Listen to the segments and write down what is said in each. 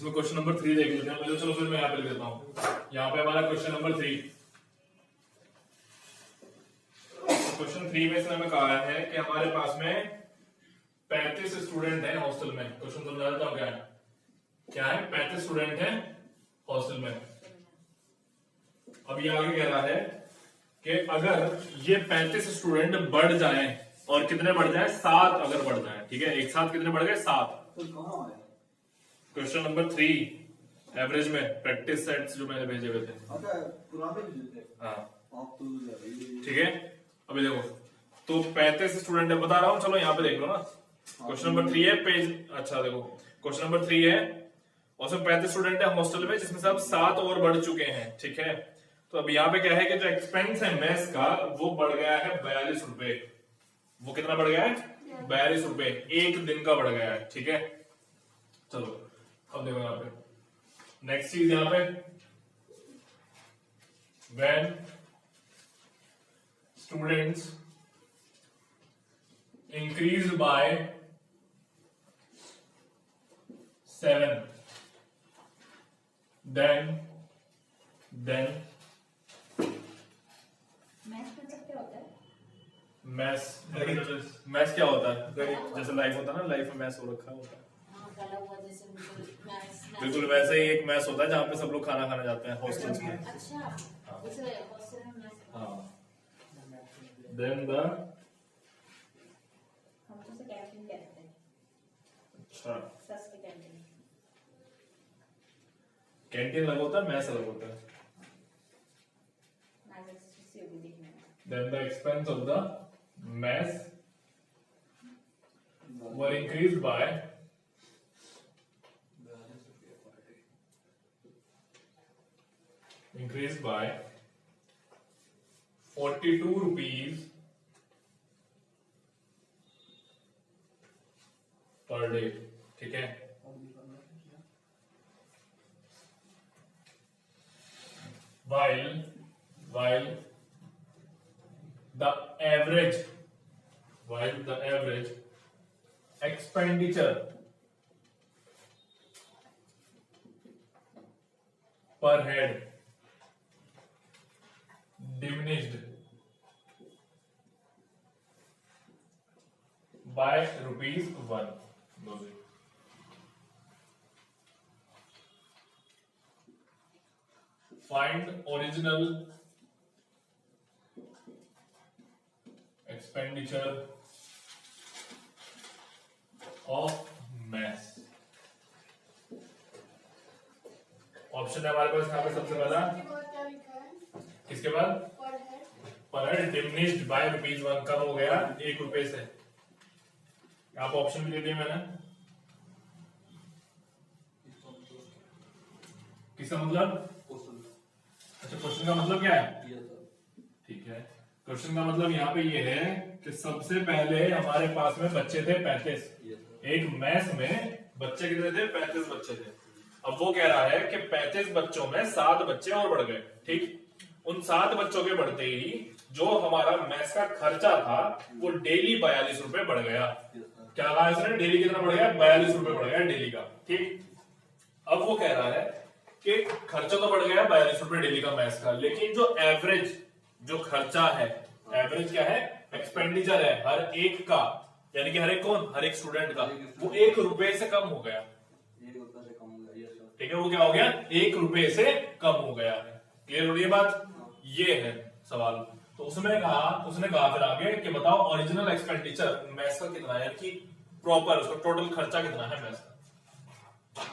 इसमें question number 3 देख लेते हैं पहले। चलो फिर मैं यहाँ पे लिख देता हूँ। यहाँ पे हमारा क्वेश्चन नंबर 3, क्वेश्चन 3 में इसने हमें कहा है कि हमारे पास में 35 स्टूडेंट हैं हॉस्टल में। क्वेश्चन समझा देता हूँ क्या है। क्या है? 35 स्टूडेंट हैं हॉस्टल में। अब ये आगे कह रहा है कि अगर ये 35 स्टूडेंट बढ़ जाएं, और कितने बढ़ जाएं? 7 अगर बढ़ जाएं, ठीक है, एक साथ कितने बढ़ गए? 7। क्वेश्चन नंबर 3 एवरेज में प्रैक्टिस सेट्स जो मैंने भेजे हुए थे। हाँ ठीक है। अभी देखो तो 35 स्टूडेंट है, बता रहा हूँ, चलो यहाँ पे देख लो ना। क्वेश्चन नंबर 3 है पेज, अच्छा देखो क्वेश्चन नंबर 3 है और उसमें 35 स्टूडेंट है हॉस्टल में, जिसमें से अब 7 और बढ़ चुके हैं, ठीक है। तो अब यहाँ पे क्या है कि जो एक्सपेंस है मेस का वो बढ़ गया है 42 रुपए। वो कितना बढ़ गया है? 42 रुपए, एक दिन का बढ़ गया है, ठीक है। चलो अब देखो यहाँ पे नेक्स्ट चीज, यहाँ पे when students increased by 7, then mass क्या होता है? जैसे लाइफ होता है ना, लाइफ में मैस हो रखा होता है, बिल्कुल वैसे ही एक मैस होता है जहाँ पे सब लोग खाना खाने जाते हैं हॉस्टल्स में। हाँ देन द कैंटीन अलग होता है, मैस अलग होता है। Then the expense of the mess were increased by 42 rupees per day, ठीक है। while the average expenditure per head diminished by ₹1। Find original expenditure of mess। Option है हमारे पास यहाँ पे सबसे पहला, किसके बाद? पर हेड डिमिनिश्ड बाय ₹1, कम हो गया 1 रुपए से। यहाँ पे ऑप्शन भी दे दिए मैंने। किसका मतलब? अच्छा क्वेश्चन का मतलब क्या है? ठीक है, क्वेश्चन का मतलब यहाँ पे ये है कि सबसे पहले हमारे पास में बच्चे थे 35। एक मैस में बच्चे कितने थे? 35 बच्चे थे। अब वो कह रहा है कि 35 बच्चों में 7 बच्चे और बढ़ गए, ठीक। उन 7 बच्चों के बढ़ते ही जो हमारा मैस का खर्चा था वो डेली 42 रुपए बढ़ गया। क्या कहा इसने? डेली कितना बढ़ गया? 42 रुपए बढ़ गया डेली का, ठीक। अब वो कह रहा है कि खर्चा तो बढ़ गया 42 रुपए डेली का मैस का, लेकिन जो एवरेज जो खर्चा है, एवरेज क्या है? एक्सपेंडिचर है हर एक का, यानी कि हर एक कौन? हर एक स्टूडेंट का, वो 1 रुपए से कम हो गया, ठीक है। वो क्या हो गया? 1 रुपए से कम हो गया है। क्लियर हो रही है बात? ये है सवाल। तो उसने कहा फिर आगे कि बताओ ओरिजिनल एक्सपेंडिचर मैस का कितना है, यानी कि प्रॉपर उसका टोटल खर्चा कितना है मैस का,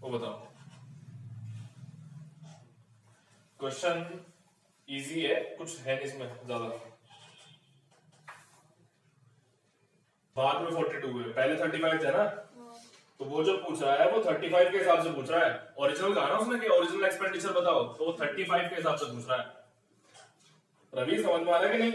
वो बताओ। क्वेश्चन इजी है, कुछ है नहीं इसमें ज्यादा। बाद में 42 है, पहले 35 थे ना, तो वो जो पूछ रहा है वो 35 के हिसाब से पूछ रहा है। ओरिजिनल कहा ना उसने कि ओरिजिनल एक्सपेंडिचर बताओ, तो वो 35 के हिसाब से पूछ रहा है। रवि समझ में आ रहा है कि नहीं?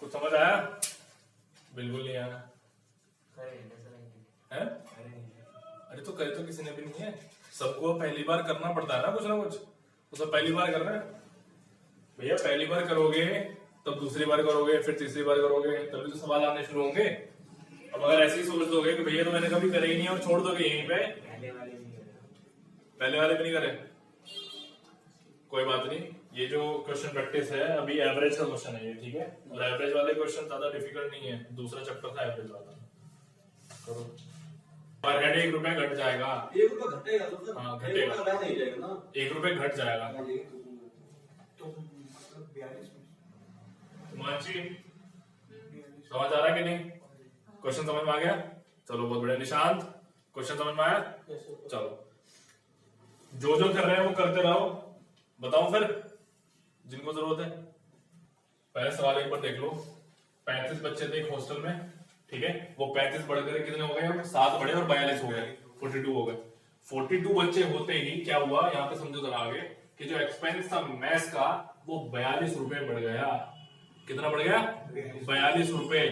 कुछ समझ आया? बिल्कुल नहीं आया है? अरे तो करे तो किसी ने भी नहीं है, सबको पहली बार करना पड़ता है ना कुछ, तो सब पहली बार कर रहे हैं भैया। पहली बार करोगे तब दूसरी बार करोगे, फिर तीसरी बार करोगे, तभी तो सवाल आने शुरू होंगे। अब अगर ऐसे ही सोच दोगे कि भैया तो मैंने कभी करे ही नहीं और छोड़ दोगे यहीं पे, पहले वाले भी नहीं करे, कोई बात नहीं। ये जो क्वेश्चन प्रैक्टिस है अभी एवरेज का क्वेश्चन है ये, ठीक है? और एवरेज वाले क्वेश्चन ज्यादा डिफिकल्ट नहीं है, दूसरा चैप्टर था एवरेज वाला। करो। पर हेड 1 रुपए घट जाएगा। 1 रुपए घटेगा तो सर? हाँ घटेगा, नहीं जाएगा ना, 1 रुपए घट जाएगा। तो मतलब 42 माची समझ आ रहा है कि नहीं? क्वेश्चन समझ में आ गया? चलो बहुत बढ़िया। निशांत क्वेश्चन समझ में आया? चलो जो जो कर रहे हैं वो करते रहो, बताओ फिर जिनको जरूरत है। पहले सवाल एक बार देख लो। 35 बच्चे थे एक हॉस्टल में, ठीक है? वो 35 बढ़कर कितने हो गए? 7 बढ़े और 42 हो गए, 42 हो गए। 42 बच्चे होते ही क्या हुआ, यहाँ पे समझो जरा आगे, कि जो एक्सपेंस था मेस का वो 42 रुपए बढ़ गया। कितना बढ़ गया? 42 रुपए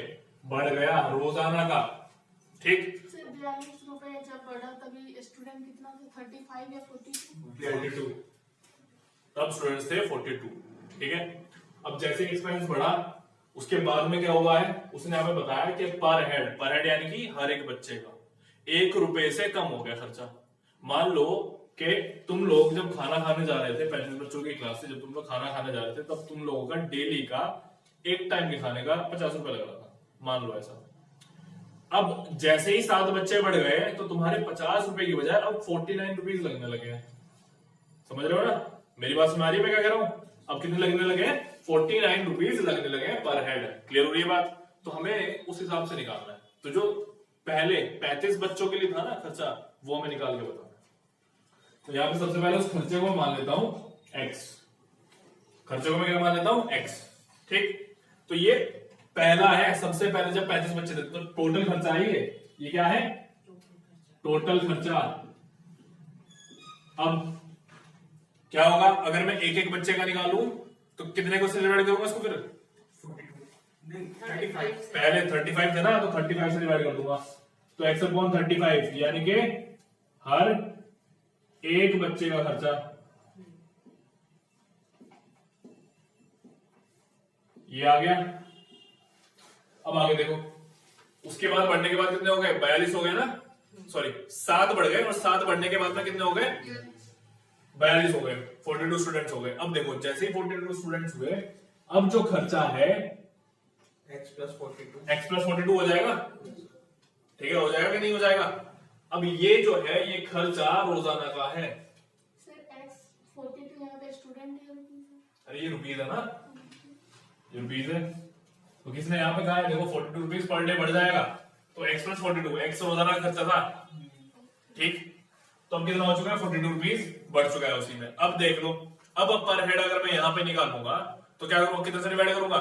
बढ़ गया रोजाना का, ठीक? 42 रुपए जब बढ़ा तभी स्टूडेंट कितना थे? 35 या 42। तब स्टूडेंट्स थे 42, ठीक है? अब जैसे एक्सपेंस बढ़ा उसके बाद में क्या हुआ है, उसने हमें बताया कि पर हेड यानी कि हर एक बच्चे का 1 रुपए से कम हो गया खर्चा। मान लो कि तुम लोग जब खाना खाने जा रहे थे, 35 बच्चों की क्लास से जब तुम लोग खाना खाने जा रहे थे, तब तुम लोगों का डेली का एक टाइम के खाने का 50 रुपए लग रहा था, मान लो ऐसा। अब जैसे ही 7 बच्चे बढ़ गए तो तुम्हारे 50 रुपए की बजाय अब 49 रुपीज लगने लगे हैं। समझ रहे हो ना मेरी बात? समझ आ रही है मैं क्या कह रहा हूं? अब कितने लगने लगे? 49 रुपीज लगने लगे पर हेड। क्लियर हो रही है बात? तो हमें उस हिसाब से निकालना है। तो जो पहले 35 बच्चों के लिए था ना खर्चा, वो हमें निकाल के बताना है। तो यहाँ पे सबसे पहले उस खर्चे को मान लेता हूं x। खर्चे को मैं क्या मान लेता हूं? x, ठीक? तो ये पहला है, सबसे पहले जब 35 बच्चे थे तो टोटल खर्चा है ये क्या है? टोटल खर्चा। अब क्या होगा अगर मैं एक एक बच्चे का निकालूं तो कितने को से डिवाइड करूंगा इसको? फिर 35 पहले 35 थे ना, तो 35 से डिवाइड कर दूंगा, तो x/35 यानी कि हर एक बच्चे का खर्चा। ये आ गया। अब आगे देखो, उसके बाद बढ़ने के बाद कितने हो गए? 42 हो गए ना, सॉरी 7 बढ़ गए, और 7 बढ़ने के बाद में कितने हो गए? 42 हो गए, 42 स्टूडेंट्स हो गए। अब देखो जैसे ही 42 स्टूडेंट्स हुए, अब जो खर्चा है x+42 हो जाएगा, ठीक है? हो जाएगा कि नहीं हो जाएगा? अब ये जो है ये खर्चा रोजाना का है। सर x42 यहाँ पे स्टूडेंट है। अरे ये रुपीज है ना, ये रुपीज है, तो किसने यहाँ पे कहा है? देखो 42 रुपीज पर डे बढ़ जाएगा, तो x+42, x रोजाना का खर्चा था, ठीक? तो अब कितना हो चुका है? 42 रुपीज बढ़ चुका है उसी में। अब देख लो, अब पर हेड अगर मैं यहाँ पे निकालूंगा तो क्या करूंगा? कितने से डिवाइड करूंगा?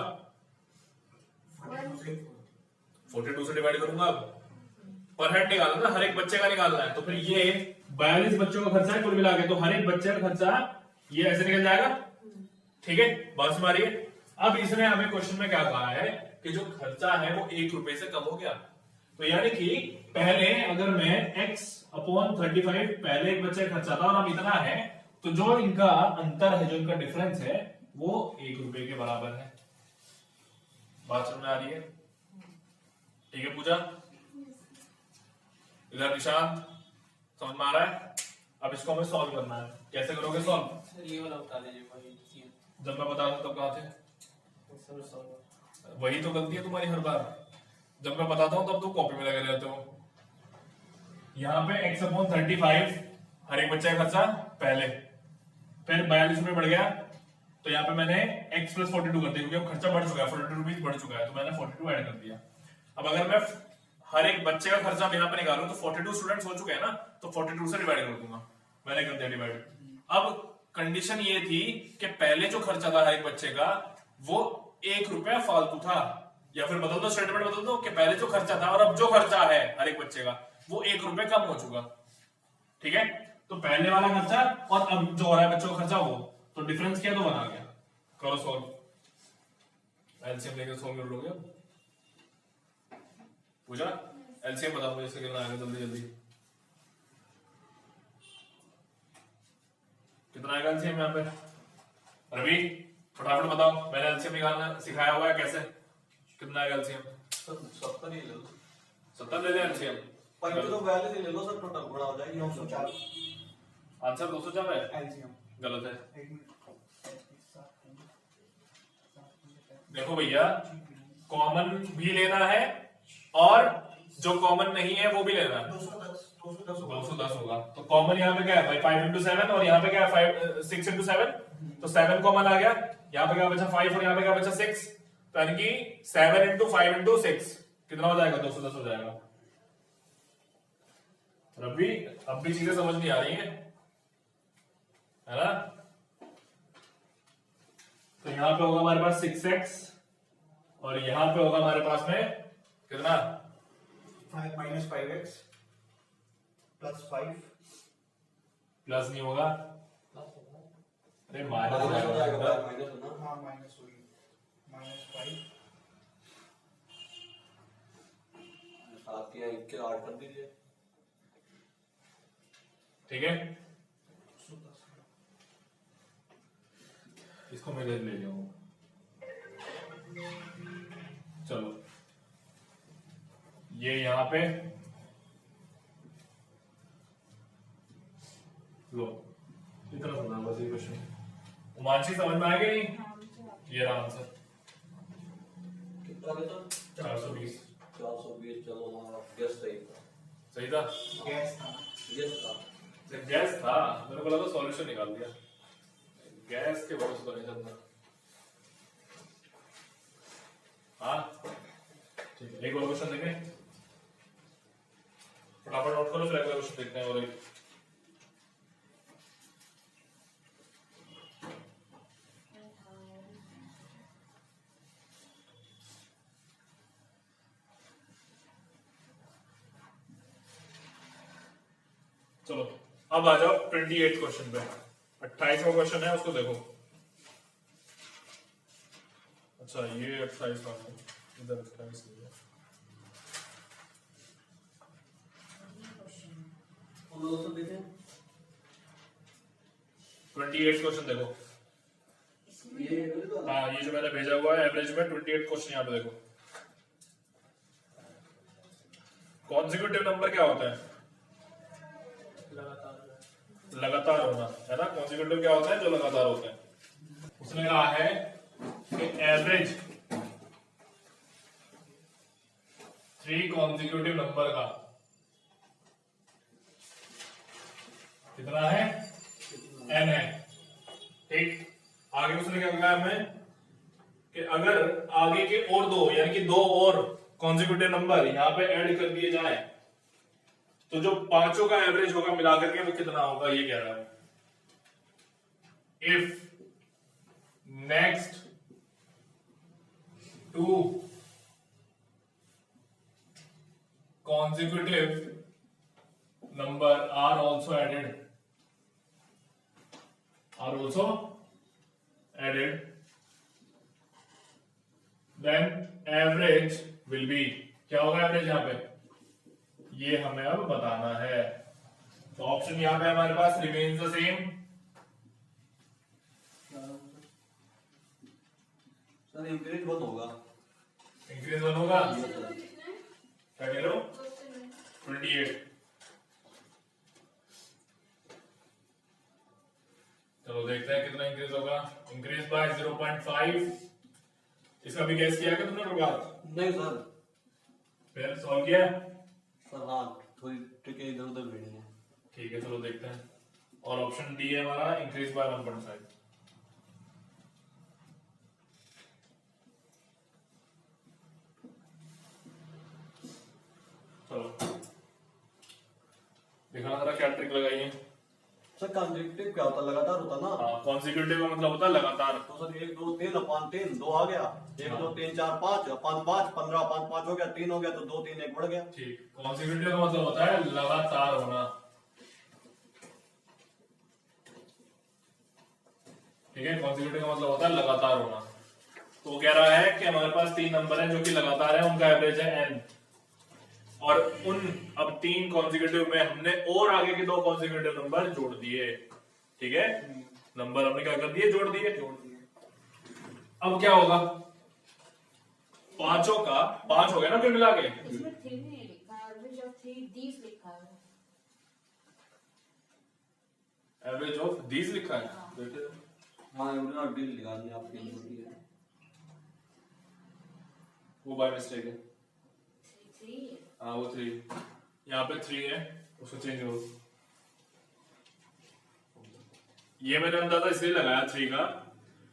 42 से डिवाइड करूंगा। अब पर हेड निकालना ना, हर एक बच्चे का निकालना है, तो फिर ये 42 बच्चों का खर्चा है कुल मिला के, तो हर एक बच्चे का खर्चा ये ऐसे निकल जाएगा, ठीक है? बात समझ आ रही है? अब इसने हमें क्वेश्चन में क्या कहा है कि जो खर्चा है वो 1 रुपए से कम हो गया। तो यानी कि पहले अगर मैं x/35 पहले एक बच्चे का खर्चा था और अब इतना है, तो जो इनका अंतर है, जो इनका डिफरेंस है, वो 1 रुपए के बराबर है। बात समझ में आ रही है? ठीक है पूजा? इधर निशांत समझ में आ रहा है? अब इसको हमें सॉल्व करना है। कैसे करोगे सॉल्व? ये वाला बता दीजिए। जब मैं बता दूं तब कहाँ थे? वही तो गलती है तुम्हारी हर बार, जब मैं बताता हूं तब तो कॉपी में लगे रहते हो। यहाँ पे x/35 हर एक बच्चे का खर्चा पहले, फिर 42 रुपए बढ़ गया, तो यहाँ पे मैंने x+42 कर दिया, क्योंकि अब खर्चा बढ़ चुका है, 42 रुपीज बढ़ चुका है, तो मैंने 42 ऐड कर दिया। अब अगर मैं हर एक बच्चे का खर्चा यहाँ पे निकालूं तो 42 स्टूडेंट्स हो चुके हैं ना, तो 42 से डिवाइड कर दूंगा, मैंने कर दिया डिवाइड। अब कंडीशन ये थी कि पहले जो खर्चा था हर एक बच्चे का वो 1 रुपया फालतू था, या फिर बदल दो, स्टेटमेंट बदल दो कि पहले जो खर्चा था और अब जो खर्चा है हर एक बच्चे का वो 1 रुपए कम हो चुका, ठीक है? तो पहले वाला खर्चा और अब जो हो रहा है बच्चों का खर्चा, वो तो डिफरेंस क्या? तो बना गया। करो सॉल्व। एलसीएम लेके सॉल्व कर लोगे? पूछा? एलसीएम बताओ मुझे, इसका कितना आएगा जल्दी जल्दी। कितना आएगा एलसीएम यहाँ पे? रवि फटाफट बताओ, मैंने एलसीएम निकालना सिखाया हुआ है कैसे। कितना आएगा एलसीएम? सर 70 ही ले लो। 70 ले लें एलसीएम? 35 तो 42 ही ले लो सर, टोटल बड़ा हो जाएगी 904। आंसर 204 है? एलसीएम गलत है। 1 मिनट। देखो भैया, कॉमन भी लेना है और जो कॉमन नहीं है वो भी लेना है। 210 होगा। तो कॉमन यहाँ पे क्या है भाई? 5 into 7 और यहाँ पे क्या है? 6 into 7। तो 7 कॉमन आ गया। यहाँ पे क्या बचा? 5 और यहाँ पे क्या बचा? 6। तो यानी कि 7 into 5 into 6 कितना हो जाएगा? 210 हो जाएगा। रवि अब भी चीजें समझ नहीं आ रही है ना? तो यहाँ पे होगा हमारे पास 6x और यहाँ पे होगा हमारे पास में कितना? माइनस 5x प्लस 5 प्लस नहीं होगा, अरे माइनस हो माइनस हो जाएगा जाएगा। माइनस है ना। हाँ माइनस होगी, माइनस 5 साथ या 1 के 8 कर दीजिए। ठीक है, इसको मैं इधर ले जाऊंगा। चलो ये यहाँ पे लो, इतना सुना बस ये क्वेश्चन। उमांशी समझ में आएगा नहीं? ये रहा आंसर कितना लेता? 420। 420। चलो हमारा गेस सही था। सही था? गैस था। गेस था। गैस था, मेरे को लगा सॉल्यूशन निकाल दिया। गैस के भरोसे पर नहीं चलना। हाँ ठीक है, एक और क्वेश्चन देखें, फटाफट नोट करो, फिर अगला क्वेश्चन देखते हैं। और एक चलो अब आ जाओ 28 क्वेश्चन पे। 28वां क्वेश्चन है, उसको देखो। अच्छा ये 28 वाला है, इधर 28 नहीं है। हम लोग तो देखें 28 क्वेश्चन देखो। ये तो हाँ ये जो मैंने भेजा हुआ है एवरेज में 28 क्वेश्चन यहाँ पे देखो। कॉन्जिक्यूटिव नंबर क्या होता है? लगातार होना है ना। कॉन्जिक्यूटिव क्या होता है? जो लगातार होता है। उसने कहा है कि एवरेज 3 कॉन्जिक्यूटिव नंबर का कितना है? n है। ठीक, आगे उसने क्या कहा हमें कि अगर आगे के और दो यानी कि 2 और कॉन्जिक्यूटिव नंबर यहाँ पे ऐड कर दिए जाए तो जो पांचों का एवरेज होगा मिलाकर के वो कितना होगा, ये कह रहा है। If next 2 consecutive number are also added, then average will be, क्या होगा एवरेज यहाँ पे? ये हमें अब बताना है। तो ऑप्शन यहाँ पे हमारे पास remains the same. Sir increase बहुत होगा। इंक्रीज वन होगा, क्या कह रहे हो? 28। चलो देखते हैं कितना इंक्रीज होगा। Increase by 0.5। इसका भी गैस किया क्या तुमने प्रभात? नहीं सर। फिर सॉल्व किया? सर हाँ थोड़ी ट्रिकें इधर उधर भेड़ी है। ठीक है चलो देखते हैं। और ऑप्शन डी है हमारा इंक्रीज बाय 1.5। चलो दिखाना जरा क्या ट्रिक लगाई है। सर कॉन्जिक्यूटिव क्या होता है? लगातार होता ना। हाँ कॉन्जिक्यूटिव का मतलब होता है लगातार। तो सर 1 2 3 अपान 3 2 आ गया। 1 2 3 4 5 अपान 5 15 अपान 5 हो गया, 3 हो गया तो 2 3 1 बढ़ गया। ठीक, कॉन्जिक्यूटिव का मतलब होता है लगातार होना। ठीक है, कॉन्जिक्यूटिव का मतलब होता है लगातार होना। तो वो कह रहा है कि हमारे पास 3 नंबर हैं जो कि लगातार है, उनका एवरेज है n, और उन अब 3 कॉन्जिक्यूटिव में हमने और आगे के 2 कॉन्जिक्यूटिव नंबर जोड़ दिए। ठीक है, नंबर हमने क्या कर दिए, जोड़ दिए। अब क्या होगा, पांचों का 5 हो गया ना फिर मिला के। इसमें 3 नहीं लिखा है, एवरेज ऑफ 3 these लिखा है। एवरेज ऑफ दीज लिखा है, देखिए हाँ एवरेज ऑफ डील निकाल दिया आपकी होती है, वो बाय मिस्टेक है। 3 हाँ वो 3, यहाँ पे 3 है, उसको चेंज करो। ये मैंने अंदाजा इसलिए लगाया 3 का,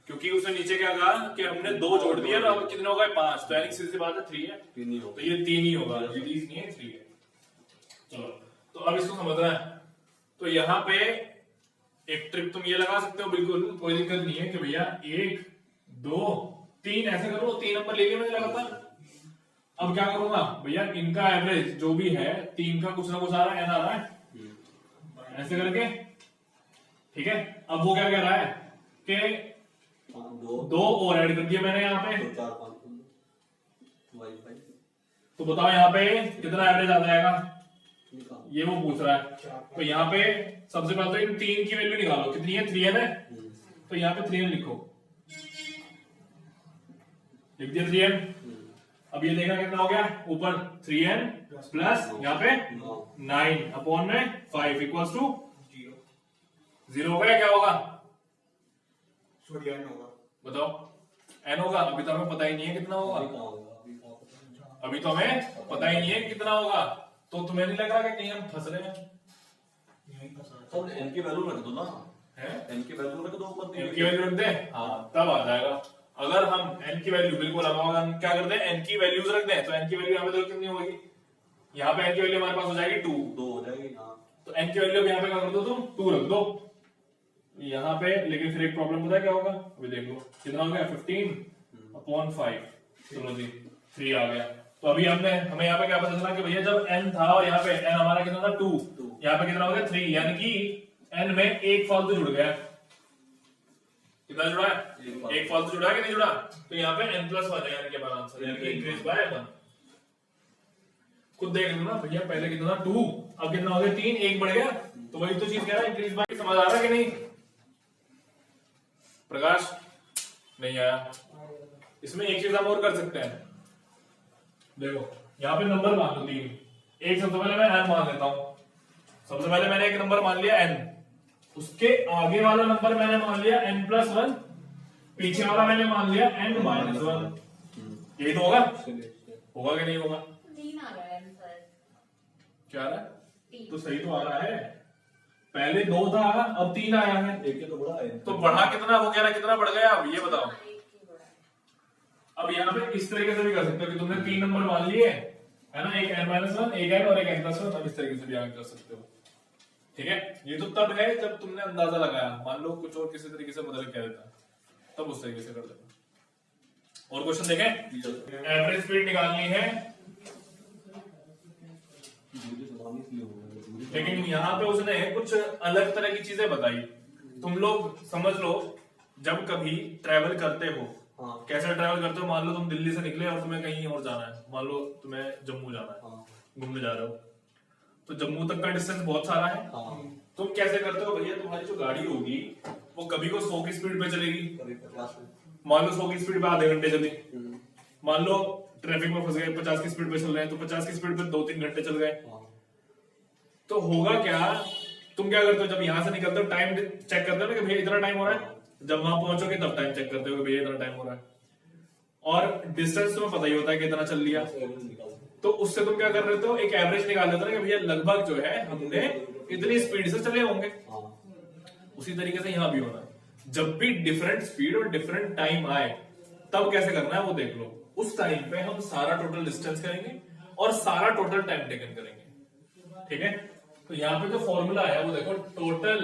क्योंकि उसने नीचे क्या कहा कि हमने 2 जोड़ दिए और अब कितने हो गए, 5, तो यानी सीधी सी बात है 3 है, तीन ही हो तो ये 3 ही होगा, ये these नहीं है, 3 है। चलो तो अब इसको समझना है, तो यहाँ पे एक ट्रिक तुम ये लगा सकते हो, बिल्कुल कोई दिक्कत नहीं है कि भैया 1 2 3 ऐसे करो, 3 नंबर ले लिया मैंने लगातार। अब क्या करूंगा भैया, इनका एवरेज जो भी है 3 का कुछ ना कुछ आ रहा है, n आ रहा है, ऐसे करके। ठीक है, अब वो क्या कह रहा है कि 2 और ऐड कर दिए मैंने यहाँ पे, 4 5 वाईफाई तो बताओ यहाँ पे कितना एवरेज आ जाएगा, निकाल। ये वो पूछ रहा है। तो यहाँ पे सबसे पहले तो इन 3 की वैल्यू निकालो, कितनी है, 3n है, तो यहाँ पे 3n लिखो, लिख दिया 3n। अब ये देखना कितना हो गया, ऊपर 3n प्लस यहाँ पे 9 अपॉन में 5 इक्वल्स टू 0 हो गया, क्या होगा सॉरी n होगा। बताओ, n होगा। अभी तो हमें पता ही नहीं है कितना होगा, अभी तो हमें पता ही नहीं है कितना होगा, तो तुम्हें नहीं लग रहा कि कहीं हम फंस रहे हैं? यही फंसा है। तो n की वैल्यू रख दो ना, हैं? n की वैल्यू रख दो ऊपर n की वैल्यू रख दे, हाँ तब आ जाएगा। अगर हम n की वैल्यू बिल्कुल, अब हम क्या करते हैं, n की वैल्यूज रख दें, तो n की वैल्यू यहाँ पे देखो कितनी होगी, यहाँ पे n की वैल्यू हमारे पास हो जाएगी 2, 2 हो जाएगी। हाँ तो n की वैल्यू यहाँ पे क्या कर दो तुम, 2 रख दो यहाँ पे। लेकिन फिर एक प्रॉब्लम पता है क्या होगा, अभी देख लो कितना हो गया, 15 अपॉन 5, चलो जी 3 आ गया। तो अभी हमें यहाँ पे क्या पता चला कि भैया जब n था और यहाँ पे n हमारा कितना था 2, यहाँ पे कितना हो गया 3, यानी कि n में एक फालतू जुड़ गया। कितना जुड़ा है, एक फालतू जुड़ा है कि नहीं जुड़ा, तो यहाँ पे n+1 है, यानी कि हमारा आंसर, यानी कि इंक्रीज बाय 1। खुद देख लो ना भैया, पहले कितना था 2, अब कितना हो गया 3, एक बढ़ गया, तो वही तो चीज कह रहा है, इंक्रीज बाय। समझ आ रहा है कि नहीं प्रकाश, नहीं आया। इसमें एक चीज हम और कर सकते हैं, देखो यहाँ पे नंबर मान लो 3, एक सबसे पहले मैं n मान लेता हूं। सबसे पहले मैंने एक नंबर मान लिया n, उसके आगे वाला नंबर मैंने मान लिया n+1, पीछे वाला मैंने मान लिया n-1। यही तो होगा, होगा कि नहीं होगा, 3 आ रहा है आंसर। क्या आ रहा है, 3 तो सही तो आ रहा है। पहले 2 था, अब 3 आया है, एक के तो बड़ा है, तो बढ़ा कितना हो गया ना, कितना बढ़ गया, अब ये बताओ। हाँ, एक ही बड़ा है। अब यहाँ पे इस तरीके से भी कर सकते हो कि तुमने 3 नंबर मान लिए है ना, एक n-1, एक n और एक n+1, अब इस तरीके से भी आगे कर सकते हो। ठीक है, ये तो तब है जब तुमने अंदाजा लगाया, मान लो कुछ और किसी तरीके से बदल के कह देता, तब उस तरीके से कर देता। और क्वेश्चन देखें, एवरेज स्पीड निकालनी है, लेकिन यहाँ पे उसने कुछ अलग तरह की चीजें बताई। तुम लोग समझ लो, जब कभी ट्रैवल करते हो, हाँ कैसे ट्रैवल करते हो, मान लो तुम दिल्ली से निकले और तुम्हें कहीं और जाना है, मान लो तुम्हें जम्मू जाना है, हाँ घूमने जा रहे हो, तो जम्मू तक का डिस्टेंस बहुत सारा है। हाँ, तुम कैसे करते हो भैया, तुम्हारी जो गाड़ी होगी वो कभी को 100 की स्पीड पे चलेगी, कभी 50 में। मान लो 100 की स्पीड पे आधे घंटे चली, मान लो ट्रैफिक में फंस गए, 50 की स्पीड पे चल रहे हैं, तो 50 की स्पीड पे 2-3 घंटे चल गए। हाँ तो होगा क्या, तुम क्या करते हो, जब यहाँ से निकलते हो टाइम चेक करते हो ना कि भैया इतना टाइम हो रहा है, जब वहां पहुंचोगे तब टाइम चेक करते हो कि भैया इतना टाइम हो रहा है, और डिस्टेंस तुम्हें पता ही होता है कि इतना चल लिया, तो उससे तुम क्या कर रहे हो, एक एवरेज निकाल लेते हो ना कि भैया लगभग जो है हमने इतनी स्पीड से चले होंगे। उसी तरीके से यहाँ भी होना है, जब भी डिफरेंट स्पीड और डिफरेंट टाइम आए तब कैसे करना है वो देख लो। उस टाइम पे हम सारा टोटल डिस्टेंस करेंगे और सारा टोटल टाइम टेकन करेंगे। ठीक है, तो यहाँ पे जो फॉर्मूला है वो देखो, total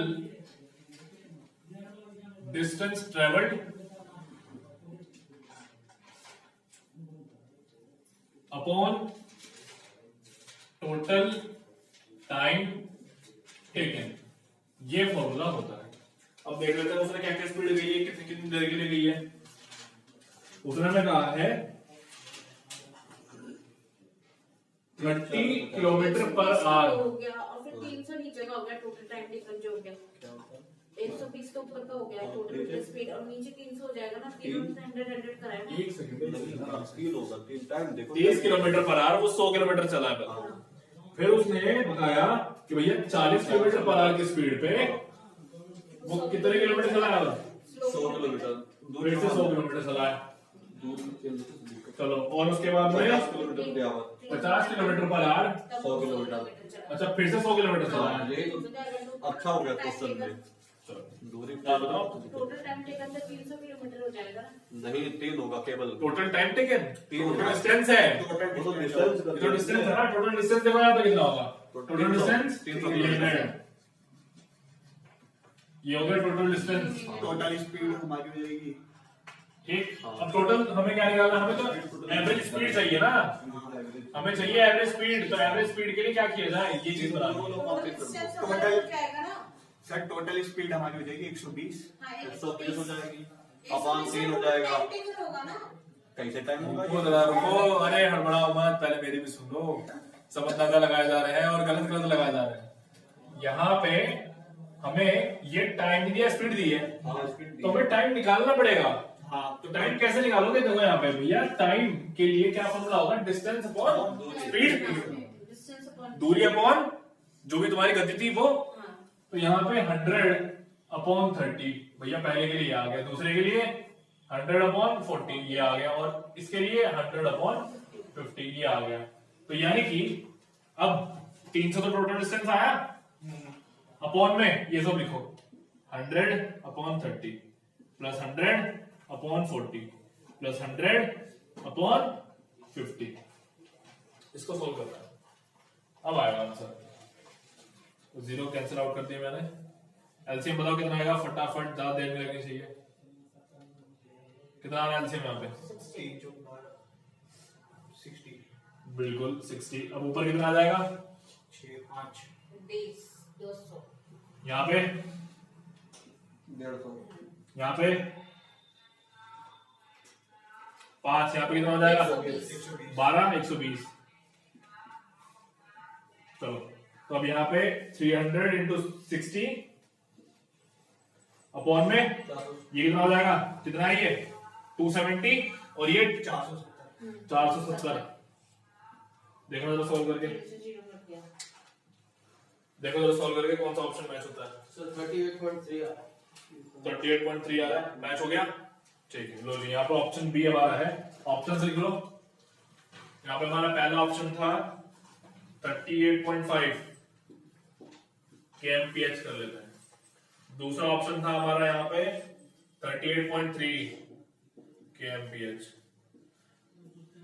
distance travelled upon total time taken, ये फॉर्मूला होता है। अब देख लेते हैं उसने क्या क्या स्पीड गई है, कितनी कितनी देर के लिए गई है। उसने हमें कहा है 30 किलोमीटर पर आवर। हो गया और फिर 300 नीचे का हो गया टोटल टाइम टेकन जो हो गया 120 के ऊपर का हो गया टोटल स्पीड और नीचे 300 हो जाएगा ना 300 कराया ना। एक सेकंड, तीन होगा, तीन टाइम देखो 30 किलोमीटर पर आवर, वो 100 किलोमीटर चला है पहले। फिर उसने बताया कि भैया 40 किलोमीटर पर आवर की स्पीड पे वो कितने किलोमीटर चला है? 100 किलोमीटर फिर से 100 किलोमीटर चला है। चलो, और उसके बाद में 50 kilometre per hour 50 kilometre per hour. 100 kilometre. अच्छा, फिर से 100 किलोमीटर चला है। ये अच्छा हो गया क्वेश्चन में। चलो, दूरी आप बताओ। टोटल टाइम टेकन तो 300 किलोमीटर हो जाएगा ना। नहीं, 3 होगा केवल। Total time taken, total distance है। टोटल डिस्टेंस टोटल डिस्टेंस है ना, टोटल डिस्टेंस देखो यहाँ पे कितना होगा। टोटल डिस्टेंस 300 ये हो गया टोटल डिस्टेंस। टोटल स्पीड हमारी हो जाएगी। ठीक, अब टोटल हमें क्या निकालना? हमें तो एवरेज स्पीड चाहिए ना, हमें चाहिए एवरेज स्पीड। तो एवरेज स्पीड के लिए क्या किया जाए, ये चीज बना लो। टोटल जाएगा ना। सर टोटल स्पीड हमारी हो जाएगी 120। हाँ, 120 हो जाएगी, अपान 3 हो जाएगा। टाइम टेकन होगा ना। कैसे टाइम होगा? रुको जरा, रुको, अरे हड़बड़ाओ मत, पहले मेरी भी सुन लो। सब अंदाजा लगाए जा रहे हैं और गलत गलत लगाए जा रहे हैं। यहाँ पे हमें ये टाइम नहीं दिया, स्पीड दी है, हाँ, स्पीड तो हमें टाइम निकालना पड़ेगा। हाँ तो टाइम कैसे निकालोगे? देखो यहाँ पे भैया, टाइम के लिए क्या फॉर्मूला होगा? Distance upon speed, distance upon दूरी अपॉन जो भी तुम्हारी गति थी वो। हाँ। तो यहाँ पे 100 अपॉन 30 भैया पहले के लिए आ गया, दूसरे के लिए 100 अपॉन 40 ये आ गया, और इसके लिए 100 अपॉन 50 ये आ गया। तो यानी कि अब 300 तो टोटल डिस्टेंस आया, अपॉन में ये सब लिखो 100 upon 30 plus 100 upon 40 plus 100 upon 50। इसको सोल्व करना है, अब आएगा आंसर। तो 0 कैंसिल आउट कर दिया मैंने। एलसीएम बताओ कितना आएगा, फटाफट, ज्यादा देर नहीं लगनी चाहिए। कितना आ रहा है एलसीएम यहाँ पे? 60। बिल्कुल 60। अब ऊपर कितना आ जाएगा? 6 5 20 200 यहाँ पे 150। यहाँ पे 5, यहाँ पे कितना हो जाएगा? 120 12 120। चलो, तो अब यहाँ पे 300 इंटू 60 अपॉन में ये कितना हो जाएगा? कितना है ये? 270 और ये 470। देखो जरा सॉल्व करके, देखो जरा सॉल्व करके कौन सा ऑप्शन मैच होता है। सर 38.3 38.3 आ रहा है, मैच हो गया। ठीक है, लो जी, यहाँ पे ऑप्शन बी हमारा है। ऑप्शन लिख लो। यहाँ पे हमारा पहला ऑप्शन था 38.5 kmph कर लेते हैं। दूसरा ऑप्शन था हमारा यहाँ पे 38.3 kmph।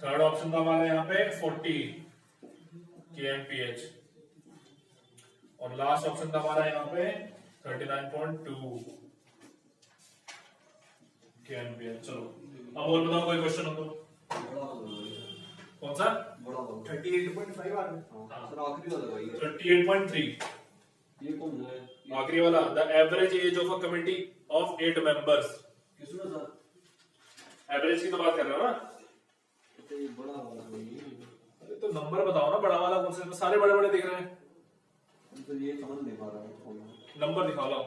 थर्ड ऑप्शन था हमारा यहाँ पे 40 kmph। और लास्ट ऑप्शन था हमारा यहाँ पे 39.2 kmph। चलो, अब और बताओ, कोई क्वेश्चन हो तो? कौन सा? 38.5 आ गया। सर आखिरी वाला भाई 38.3 ये कौन है? आखिरी वाला, the average age of a committee of 8 members. किसमें सर? एवरेज की तो बात कर रहे हो ना? तो ये बड़ा वाला भाई। अरे तो नंबर बताओ ना, बड़ा वाला कौन सा? सारे बड़े बड़े दिख रहे हैं। तो ये समझ नहीं पा रहा हूँ। नंबर दिखा लो।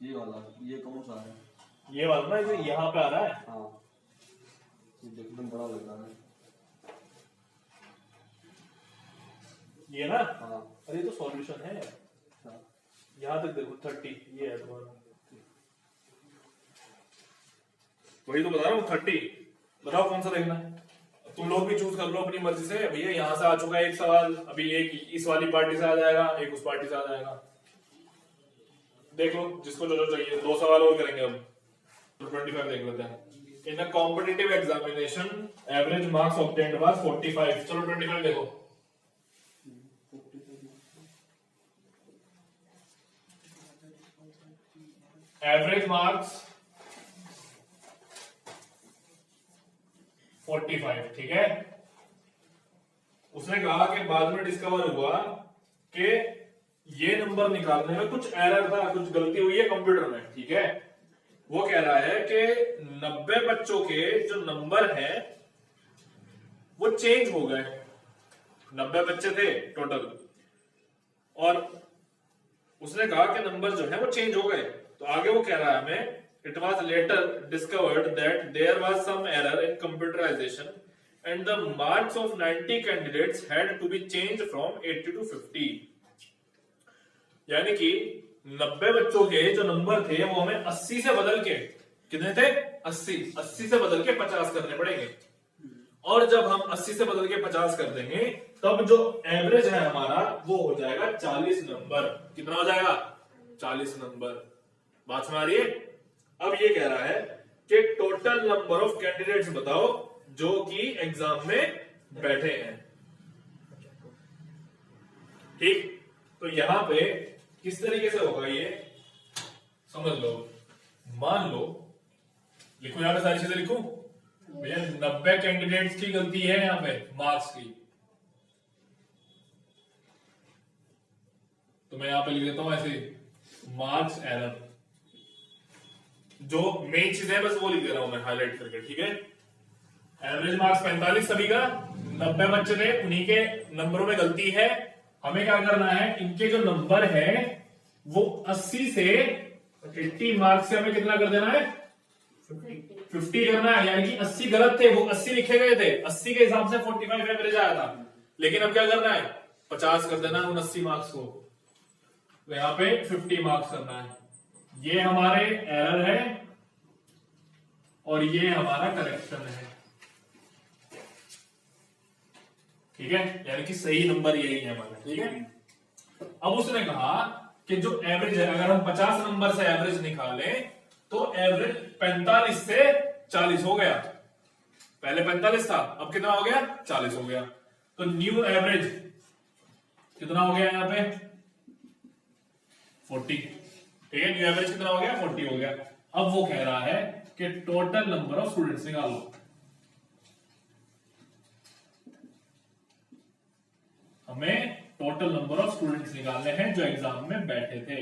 ये वाला, ये कौन सा है? ये वाला ना, जो यहाँ पे आ रहा है। हाँ, ये देखने में बड़ा लग रहा है। ये ना, हाँ, अरे तो सॉल्यूशन है। हाँ। यहाँ तक देखो 30, ये है तुम्हारा। वही तो बता रहा हूँ 30। बताओ कौन सा देखना है? तुम लोग भी चूज कर लो अपनी मर्जी से। भैया यहाँ से आ चुका है एक सवाल, अभी एक इस वाली पार्टी से आ जाएगा, एक उस पार्टी से आ जाएगा। देख लो जिसको जो जो चाहिए। 2 सवाल और करेंगे अब, तो 25 देख लेते हैं। In a competitive examination average marks obtained by 45। चलो 25 देखो। एवरेज मार्क्स 45, ठीक है। उसने कहा कि बाद में डिस्कवर हुआ कि ये नंबर निकालने में कुछ एरर था, कुछ गलती हुई है कंप्यूटर में, ठीक है। वो कह रहा है कि 90 बच्चों के जो नंबर है वो चेंज हो गए। 90 बच्चे थे टोटल और उसने कहा कि नंबर जो है वो चेंज हो गए। तो आगे वो कह रहा है हमें, it was later discovered that there was some error in computerization and the marks of 90 candidates had to be change from 80 to 50। यानी कि 90 बच्चों के जो नंबर थे वो हमें 80 से बदल के, कितने थे 80 से बदल के 50 करने पड़ेंगे। और जब हम 80 से बदल के 50 कर देंगे तब जो एवरेज है हमारा वो हो जाएगा 40 नंबर। कितना हो जाएगा 40 नंबर। बात समझ आ रही है? अब ये कह रहा है कि टोटल नंबर ऑफ कैंडिडेट्स बताओ जो कि एग्जाम में बैठे हैं। ठीक, तो यहां पे किस तरीके से होगा ये समझ लो। मान लो, लिखो यहां पे सारी चीजें लिखो भैया। 90 कैंडिडेट्स की गलती है यहां पे मार्क्स की, तो मैं यहां पे लिख देता हूं ऐसे मार्क्स एरर। जो मेन चीज है बस वो लिख दे रहा हूं मैं हाईलाइट करके, ठीक है। एवरेज मार्क्स 45 सभी का, 90 बच्चे थे उन्हीं के नंबरों में गलती है। हमें क्या करना है, इनके जो नंबर है वो 80 से 80 मार्क्स से हमें कितना कर देना है 50 करना है। यानी कि 80 गलत थे, वो 80 लिखे गए थे, 80 के हिसाब से 45 एवरेज आया था। लेकिन अब क्या करना है 50 कर देना है उन 80 मार्क्स को, तो यहां पे 50 मार्क्स करना है। ये हमारे एरर है और ये हमारा करेक्शन है, ठीक है। यानी कि सही नंबर यही है हमारा, ठीक है। अब उसने कहा कि जो एवरेज है, अगर हम 50 नंबर से एवरेज निकालें तो एवरेज 45 से 40 हो गया। पहले 45 था, अब कितना हो गया 40 हो गया। तो न्यू एवरेज कितना हो गया यहां पे 40, ठीक है। न्यू एवरेज कितना हो गया 40 हो गया। अब वो कह रहा है कि टोटल नंबर ऑफ स्टूडेंट्स निकालो। हमें टोटल नंबर ऑफ स्टूडेंट्स निकालने हैं जो एग्जाम में बैठे थे।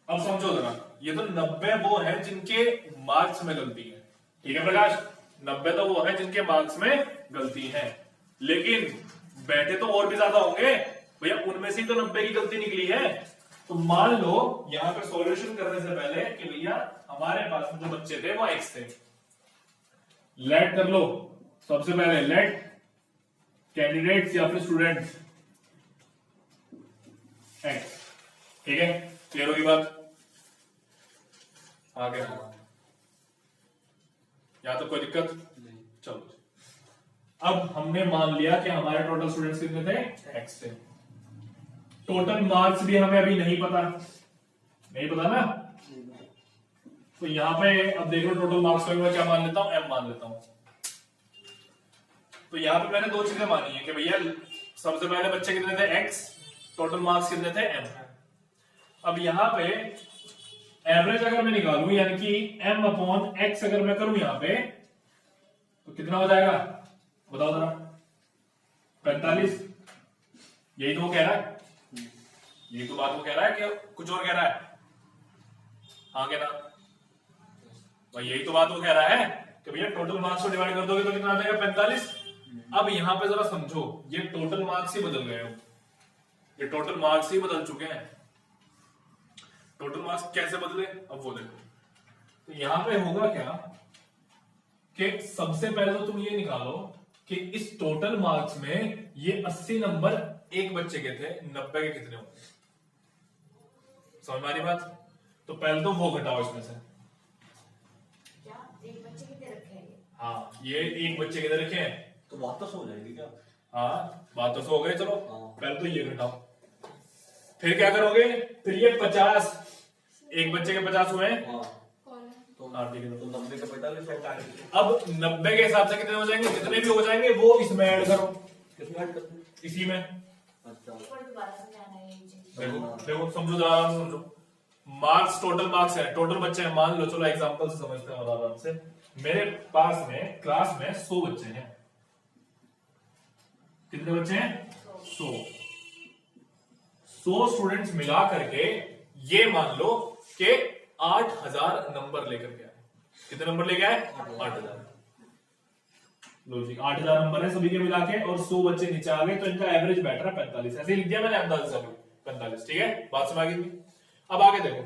अब समझो जरा, ये तो 90 वो है जिनके मार्क्स में गलती है, ठीक है प्रकाश। 90 तो वो है जिनके मार्क्स में गलती है, लेकिन बैठे तो और भी ज्यादा होंगे भैया, उनमें से तो 90 की गलती निकली है। तो मान लो यहां पे सॉल्यूशन करने से पहले कि भैया हमारे पास में जो बच्चे थे वो एक्स थे, लेट कर लो। सबसे पहले लेट कैंडिडेट्स या फिर स्टूडेंट्स एक्स, ठीक है। क्लियर होगी बात? आगे या तो कोई दिक्कत नहीं, चलो। अब हमने मान लिया कि हमारे टोटल स्टूडेंट्स कितने थे एक्स थे। टोटल मार्क्स भी हमें अभी नहीं पता ना। तो यहां पे अब देख लो टोटल मार्क्स में मैं क्या मान लेता हूं एम मान लेता हूं। तो यहां पे मैंने दो चीजें मानी है कि भैया सबसे पहले बच्चे कितने थे एक्स, टोटल मार्क्स कितने थे एम। अब यहां पे एवरेज अगर मैं निकालूं यानी कि m अपॉन एक्स अगर मैं करूं यहां पे तो कितना हो जाएगा बताओ जरा 45। यही तो वो कह रहा है, यही तो बात वो कह रहा है कि कुछ और कह रहा है? हाँ क्या ना भाई, यही तो बात वो कह रहा है कि भैया टोटल मार्क्स को डिवाइड कर दोगे तो कितना आ जाएगा 45। अब यहां पे जरा समझो, ये टोटल मार्क्स ही बदल गए हो, ये टोटल मार्क्स ही बदल चुके हैं। टोटल मार्क्स कैसे बदले अब वो देखो। तो यहां पे होगा क्या कि सबसे पहले तो तुम ये निकालो कि इस टोटल मार्क्स में ये 80 नंबर एक बच्चे के थे, 90 के कितने होंगे? समझ में आ रही बात? तो पहले तो वो घटाओ इसमें से। क्या एक बच्चे कितने रखे हैं? हाँ, ये एक बच्चे कितने रखे हैं तो बात तो हो जाएगी क्या? हाँ, बात तो सो हो गई। चलो हाँ। पहले तो ये घटाओ, फिर क्या करोगे? फिर ये 50, एक बच्चे के 50 हुए हैं। हाँ कौन है? तो हाँ, ठीक है। तो 90 के 45 अब 90 के हिसाब से कितने हो जाएंगे? जितने भी हो जाएंगे वो इसमें ऐड करो, किसमें ऐड करते हैं? इसी में। अच्छा ऊपर दोबारा समझाना है ये चीज। देखो देखो समझो जरा, आराम से समझो। मार्क्स टोटल मार्क्स है, टोटल बच्चे हैं मान लो। चलो एग्जांपल से समझते हैं आराम से। मेरे पास में क्लास में 100 बच्चे हैं। कितने बच्चे हैं? 100 स्टूडेंट्स मिला करके ये मान लो कि 8000 नंबर लेकर के आए। कितने नंबर लेके आए? 8000। लो जी 8000 नंबर है सभी के मिला के, और 100 बच्चे नीचे आ गए, तो इनका एवरेज बैठ रहा है 45। ऐसे ही लिख दिया मैंने अंदाज से 45। ठीक है, बात समझ आ गई। अब आगे देखो,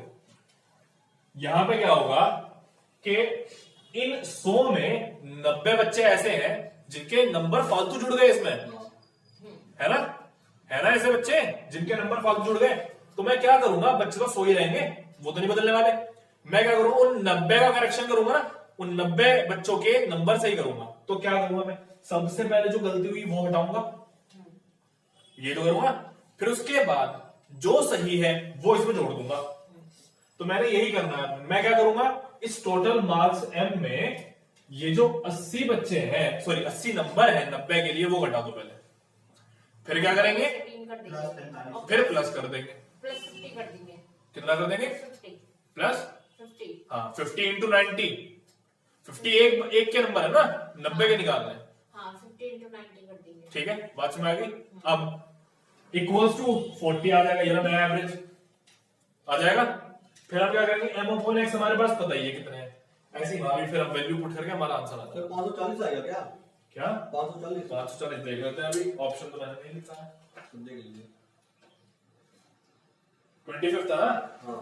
यहां पे क्या होगा कि इन 100 में 90 बच्चे ऐसे हैं जिनके नंबर फालतू जुड़ गए इसमें, है ना? है ना ऐसे बच्चे जिनके नंबर फालतू जुड़ गए। तो मैं क्या करूंगा, बच्चे तो 100 ही रहेंगे, वो तो नहीं बदलने वाले। मैं क्या करूंगा, उन 90 का करेक्शन करूंगा ना, उन 90 बच्चों के नंबर सही करूंगा। तो क्या करूंगा मैं, सबसे पहले जो गलती हुई वो हटाऊंगा, ये तो करूंगा। फिर उसके बाद जो सही है वो इसमें जोड़ दूंगा। तो मैंने यही करना है। मैं क्या करूंगा, इस टोटल मार्क्स m में ये जो 80 बच्चे हैं, सॉरी 80 नंबर है 90 के लिए, वो घटा दो पहले। फिर क्या करेंगे, 15 कर देंगे, फिर प्लस कर देंगे। प्लस 50 कर देंगे, कितना कर देंगे? 50 प्लस 50। हाँ 50 इंटू 90। 50 एक के नंबर है ना, 90 के निकालना है। हाँ 50 into 90 कर देंगे। ठीक है, बात समझ आ गई। अब इक्वल्स टू 40 आ जाएगा, ये ना मेरा एवरेज आ जाएगा। फिर आप क्या करेंगे, m अपॉन x हमारे पास पता ही है कितने हैं, ऐसे ही वहां भी फिर हम वैल्यू पुट करके हमारा आंसर आता है। 540 आएगा क्या? क्या 540 540 देख लेते हैं। अभी ऑप्शन तो मैंने नहीं लिखा है। देख लीजिए। 25 था ना, हाँ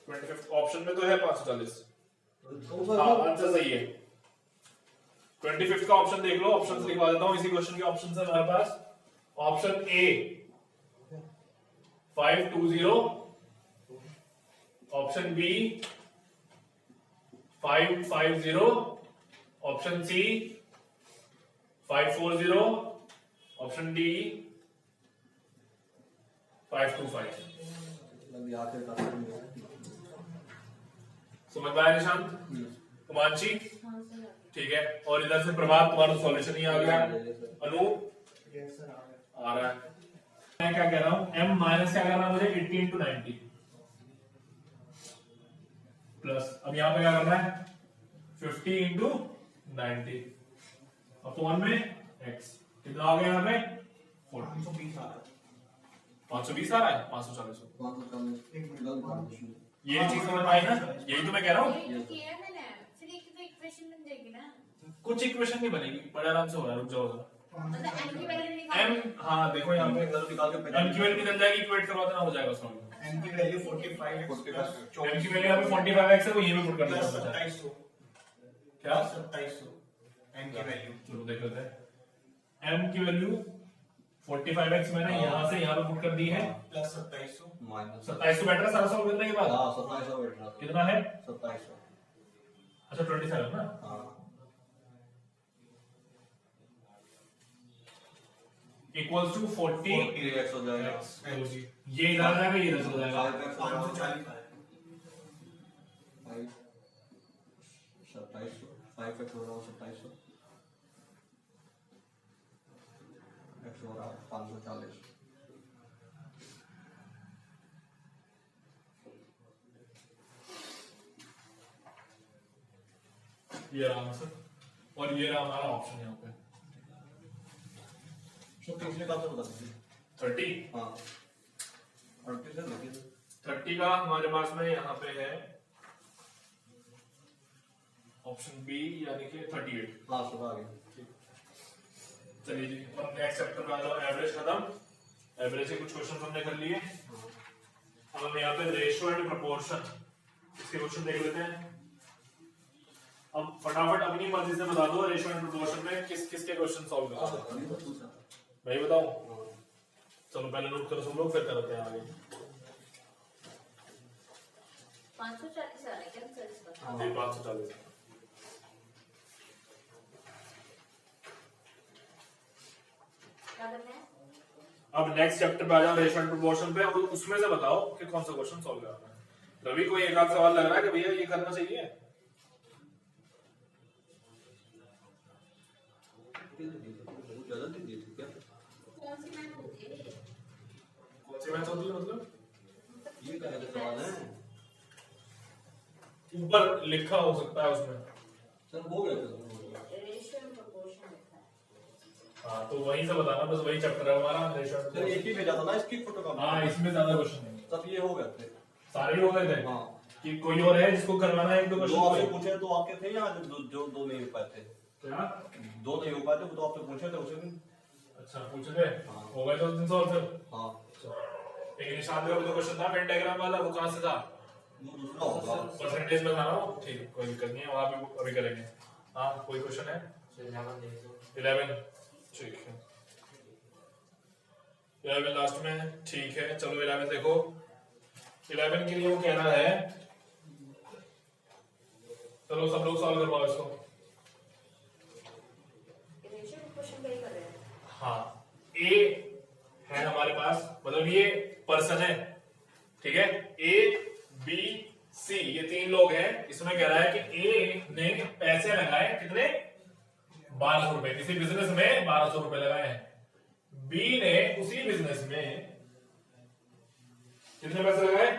25 ऑप्शन में तो है 540। कौन सा हाँ आंसर सही है। 25 का ऑप्शन देख लो, ऑप्शन लिखवा देता हूँ इसी क्वेश्चन के ऑप्शन है हमारे पास। Option A 520, option B 550, option C 540, option D 525। अभी आखिर का समझ में आया निशांत? कुमांशी? हाँ सही है। ठीक है, और इधर से प्रभात तुम्हारा सॉल्यूशन ही आ गया। अनूप यस सर, आ गया। आ रहा है। मैं क्या कह रहा हूं, m माइनस क्या करना है मुझे, 80 इंटू 90 प्लस, अब यहां पे क्या करना है, 50 इंटू 90 अपॉन में x। कितना आ गया यहाँ पे 520 आ रहा है। 520 आ रहा है, 540। 540 ये चीज समझ में आई ना, यही तो मैं कह रहा हूँ। ये तो किया मैंने, फिर एक तो इक्वेशन बन जाएगी ना। कुछ इक्वेशन नहीं बनेगी, बड़े आराम से हो रहा है, रुक जाओ जरा। मतलब n की वैल्यू निकाल। m हाँ देखो यहाँ पे निकाल के m की वैल्यू निकल जाएगी, इक्वेट करवा देना, हो जाएगा सॉल्व। n की वैल्यू 45 प्लस m की वैल्यू यहाँ पे 45x है, वो ये भी पुट कर प्लस देना। 2700 क्या 2700 n की वैल्यू चलो देख लेते हैं। m की वैल्यू 45x मैंने यहाँ से यहाँ पे पुट कर दी है, प्लस 2700 माइनस 2700 बैठ रहा है सारा सॉल्व करने के बाद। हाँ 2700 बैठ रहा था। कितना है? 2700 अच्छा 27 ना। हाँ इक्वल्स टू 40 40x हो जाएगा। ये इधर आ जाएगा, ये इधर हो जाएगा। 5x हो जाएगा। 540 आ रहा है। 2700 5x हो रहा है 2700 x हो रहा है 540। ये रहा आंसर, और ये रहा हमारा ऑप्शन यहाँ पे तो पिछले का तो बता दीजिए। 30। हाँ 38 है लेकिन 30 का हमारे पास में यहाँ पे है ऑप्शन बी, यानी कि 38। हाँ सुबह आ गया। चलिए जी, अब नेक्स्ट चैप्टर में आ जाओ। एवरेज खत्म, एवरेज के कुछ क्वेश्चन हमने कर लिए। अब हम यहाँ पे रेशियो एंड प्रोपोर्शन इसके क्वेश्चन देख लेते हैं। अब फटाफट अपनी मर्जी से बता दो, रेशियो एंड प्रोपोर्शन में किस किस के क्वेश्चन सॉल्व करना है। मैं ही बताऊं? चलो पहले नोट करो सब लोग, फिर करते हैं आगे। 540 आ रहा है क्या सर इसका? जी 540। क्या करना है? अब नेक्स्ट चैप्टर पे आ जाओ, रेशियो एंड प्रोपोर्शन पे। अब उसमें से बताओ कि कौन सा क्वेश्चन सॉल्व करना है। रवि को एक आध सवाल लग रहा है कि भैया ये करना चाहिए। बहुत ज्यादा दे दी थी क्या? कौन सी मैथ होती है ये? कौन सी मैथ होती है मतलब? ये क्या सवाल है? ऊपर लिखा हो सकता है उसमें। सर हो गया था। रेशियो एंड प्रोपोर्शन लिखा है। हाँ तो वहीं से बताना, बस वही चैप्टर है हमारा रेशियो एंड सर प्रोपोर्शन। एक ही भेजा था ना इसकी फोटो का। हाँ इसमें ज्यादा क्वेश्चन नहीं है, तब ये हो गए थे। सारे ही हो गए थे। हाँ कि कोई और है जिसको करवाना है एक दो जो आपसे क्वेश्चन? पूछे तो आपके थे या जो दो नहीं हो पाए थे? क्या? दो नहीं हो पाए थे वो तो आपसे पूछे थे उसे भी। अच्छा पूछ रहे हो गए तो 300 फिर। हाँ एक निशान का भी तो क्वेश्चन था, वेन डायग्राम वाला, वो कहाँ से था? वो दूसरा होगा। परसेंटेज में था ना वो? ठीक है, कोई दिक्कत नहीं है, वहां पे अभी करेंगे। हाँ कोई क्वेश्चन है? 11 ठीक है, 11 लास्ट में है, ठीक है। चलो 11 देखो, 11 के लिए वो कह रहा है, चलो सब लोग सॉल्व करवाओ इसको। क्वेश्चन वही कर रहे हैं। हाँ ए है हमारे पास, मतलब ये पर्सन है, ठीक है, ए बी सी ये 3 लोग हैं। इसमें कह रहा है कि ए ने पैसे लगाए कितने? 1200 रुपए, किसी बिजनेस में 1200 रुपए लगाए हैं। बी ने उसी बिजनेस में कितने पैसे लगाए?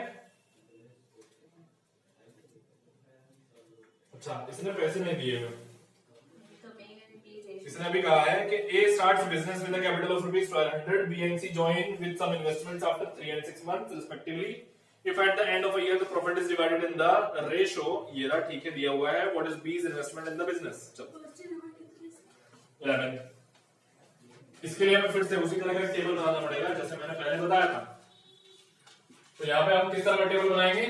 अच्छा इसने पैसे नहीं दिए हुए। इसने अभी कहा है कि A starts business with a capital of rupees 1200, B and C join with some investments after 3 and 6 months respectively. If at the end of a year the profit is divided in the ratio, ये रहा, ठीक है, दिया हुआ है, what is B's investment in the business? चलो 11। इसके लिए हमें फिर से उसी तरह का टेबल बनाना पड़ेगा जैसे मैंने पहले बताया था। तो यहाँ पे हम किस तरह का टेबल बनाएंगे?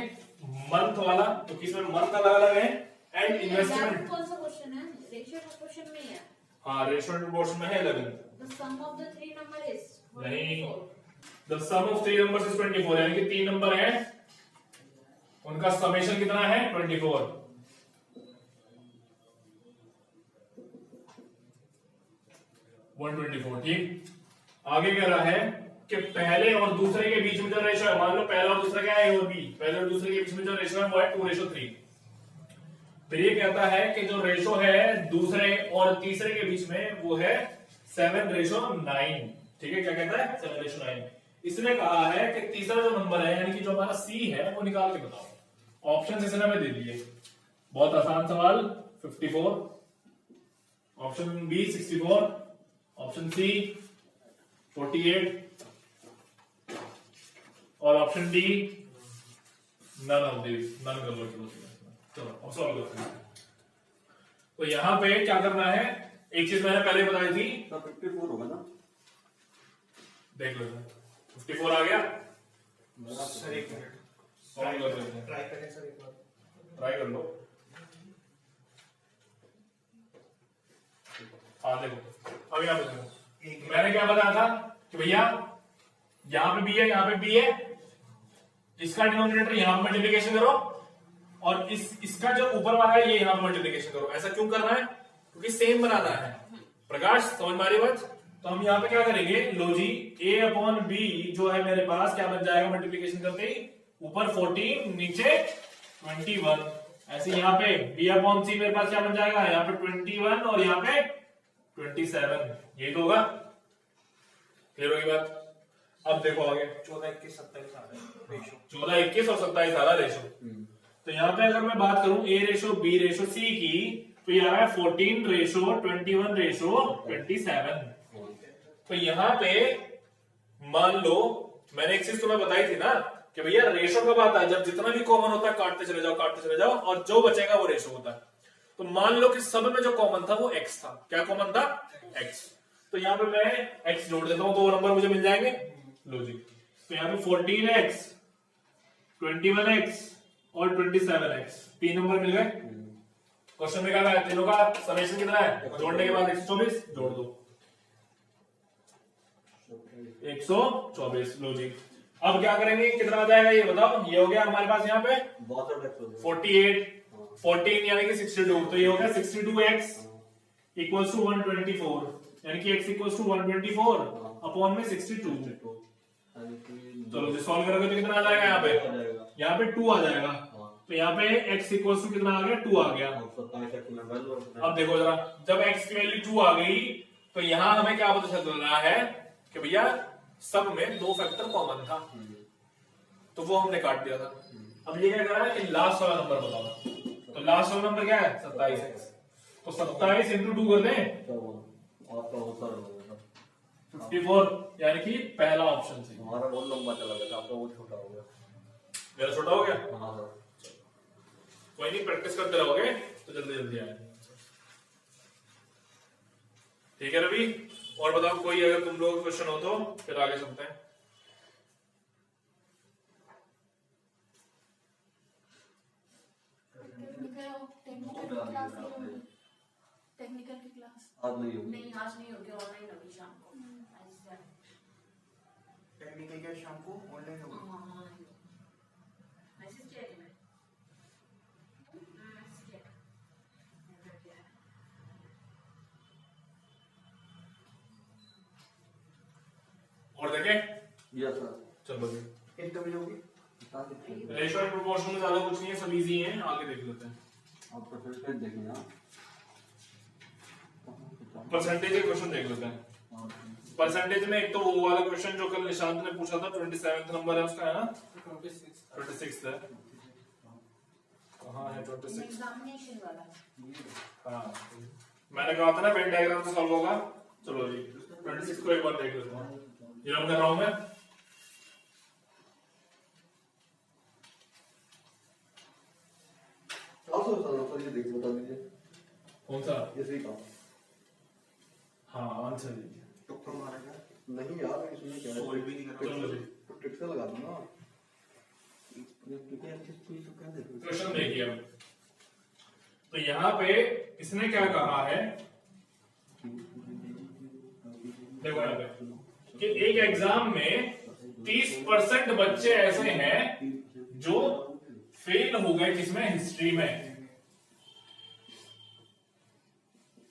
मंथ वाला, तो किसमें मंथ अलग अलग है एंड इन्वेस्टमेंट। कौन सा क्वेश्चन है? रेशियो क्वेश्चन में है। हाँ रेशियो एंड प्रोपोर्शन में है 11। The sum of the 3 number is नहीं, 24. the sum of 3 numbers is 24, यानी कि 3 नंबर हैं, उनका समेशन कितना है? 24। ठीक। आगे कह रहा है कि पहले और दूसरे के बीच में जो रेशियो है, मान लो पहला और दूसरा क्या है? A और B, पहले और दूसरे के बीच में जो रेशियो है वो है 2:3। फिर ये कहता है कि जो रेशो है दूसरे और तीसरे के बीच में वो है 7:9। ठीक है, क्या कहता है? 7:9। इसने कहा है कि तीसरा जो नंबर है यानी कि जो हमारा सी है वो निकाल के बताओ। ऑप्शन इसने हमें दे दिए, बहुत आसान सवाल। 54, ऑप्शन बी 64, ऑप्शन सी 48 और option D none of this, none गलत। चलो अब सॉल्व करते हैं। तो यहां पे क्या करना है, एक चीज मैंने पहले बताई थी, 54 होगा ना? देख लो 54 आ गया। सर एक मिनट सॉल्व कर लेते हैं, ट्राई करें सर एक बार। ट्राई कर लो। हाँ देखो, अब यहाँ पे देखो, मैंने क्या बताया था कि भैया यहाँ पे बी है, यहाँ पे बी है, इसका डिनोमिनेटर यहाँ पे मल्टीप्लिकेशन करो और इसका जो ऊपर वाला है ये यहाँ पे मल्टीप्लिकेशन करो। ऐसा क्यों करना है? क्योंकि सेम बनाना है। प्रकाश समझ मारी बात? तो हम यहाँ पे क्या करेंगे, लो जी, A/B जो है मेरे पास क्या बन जाएगा मल्टीप्लिकेशन करते ही? ऊपर 14 नीचे 21। ऐसे यहाँ पे B/C मेरे पास क्या बन जाएगा? यहाँ पे 21 और यहाँ पे 27। ये तो होगा। क्लियर होगी बात? अब देखो आगे 14, 21, 27 आ रहा है रेशो। 14, 21 और 27 आ रहा रेशो। तो यहाँ पे अगर मैं बात करूं A/B/C की, तो यहाँ है 14:21:27। तो यहाँ पे मान लो मैंने एक चीज तुम्हें बताई थी ना कि भैया रेशो कब आता है? जब जितना भी कॉमन होता है काटते चले जाओ और जो बचेगा वो रेशो होता है। तो मान लो कि सब में जो कॉमन था वो x था। क्या कॉमन था? x। तो यहाँ पे मैं x जोड़ देता हूं, दो नंबर मुझे मिल जाएंगे। लो जी, तो यहाँ पे 14x, 21x और 27x, 3 नंबर मिल गए। क्वेश्चन में क्या है? तीनों का समेशन कितना है? जोड़ने के बाद 124 जोड़ दो, 124। लो जी, अब क्या करेंगे, कितना आ जाएगा ये बताओ? ये हो गया हमारे पास यहाँ पे 48, 14 यानी कि 62, तो ये हो गया 62x इक्वल्स टू 124, यानी कि x इक्वल्स टू 124 अपॉन में 62। चलो जी सॉल्व करोगे तो कितना आ जाएगा? यहाँ पे 2 आ जाएगा। तो यहाँ पे x इक्वल्स टू कितना आ गया? 2 आ गया। अब देखो जरा, जब x की वैल्यू 2 आ गई तो यहाँ हमें क्या पता चल रहा है कि भैया सब में 2 फैक्टर कॉमन था, तो वो हमने काट दिया था। अब ये क्या कर रहा है कि लास्ट वाला नंबर बताओ। तो लास्ट वाला नंबर क्या है? 27x। तो 27 इंटू 2 कर दें, 54, यानी कि पहला ऑप्शन से। हमारा बहुत लंबा चला गया था, आपका वो छोटा हो गया। मेरा छोटा हो गया। हाँ सर। कोई नहीं, प्रैक्टिस करते रहोगे तो जल्दी जल्दी आएगा। ठीक है रवि, और बताओ कोई अगर तुम लोगों को क्वेश्चन हो तो फिर आगे चलते हैं। टेक्निकल की क्लास आज नहीं होगी। नहीं आज नहीं होगी, ऑनलाइन होगी शाम को। टेक्निकल क्या शाम को ऑनलाइन होगा? मैसेज किया कि मैं मैसेज किया। और देखें, यस सर। चलो जी। कितने बजे होगी? रेशियो एंड प्रोपोर्शन में ज्यादा कुछ नहीं है, सब इजी है, आगे देख लेते हैं। आप परसेंटेज देखें ना। परसेंटेज के क्वेश्चन देख लेते हैं। परसेंटेज में एक तो वो वाला क्वेश्चन जो कल निशांत ने पूछा था, 27 नंबर है उसका, है ना? 26 है। कहाँ है 26? एग्जामिनेशन वाला। हाँ, मैंने कहा था ना वेन डायग्राम से सॉल्व होगा। चलो जी 26 को एक बार देख लेते हैं। ये रन कर रहा हूं मैं। ये देख बता दीजिए कौन सा? इसी का। हाँ आंसर दीजिए। टुक्कर मारा क्या? नहीं यार, इसमें क्या है? कोई भी नहीं कर रहा। चलो जी तो टिक से लगा दो ना। क्योंकि अच्छी चीज तो क्या देखो। क्वेश्चन देखिए अब। तो यहाँ पे इसने क्या कहा है, देखो यहाँ पे कि एक एग्जाम में 30% बच्चे ऐसे हैं जो फेल हो गए, किसमें? हिस्ट्री में।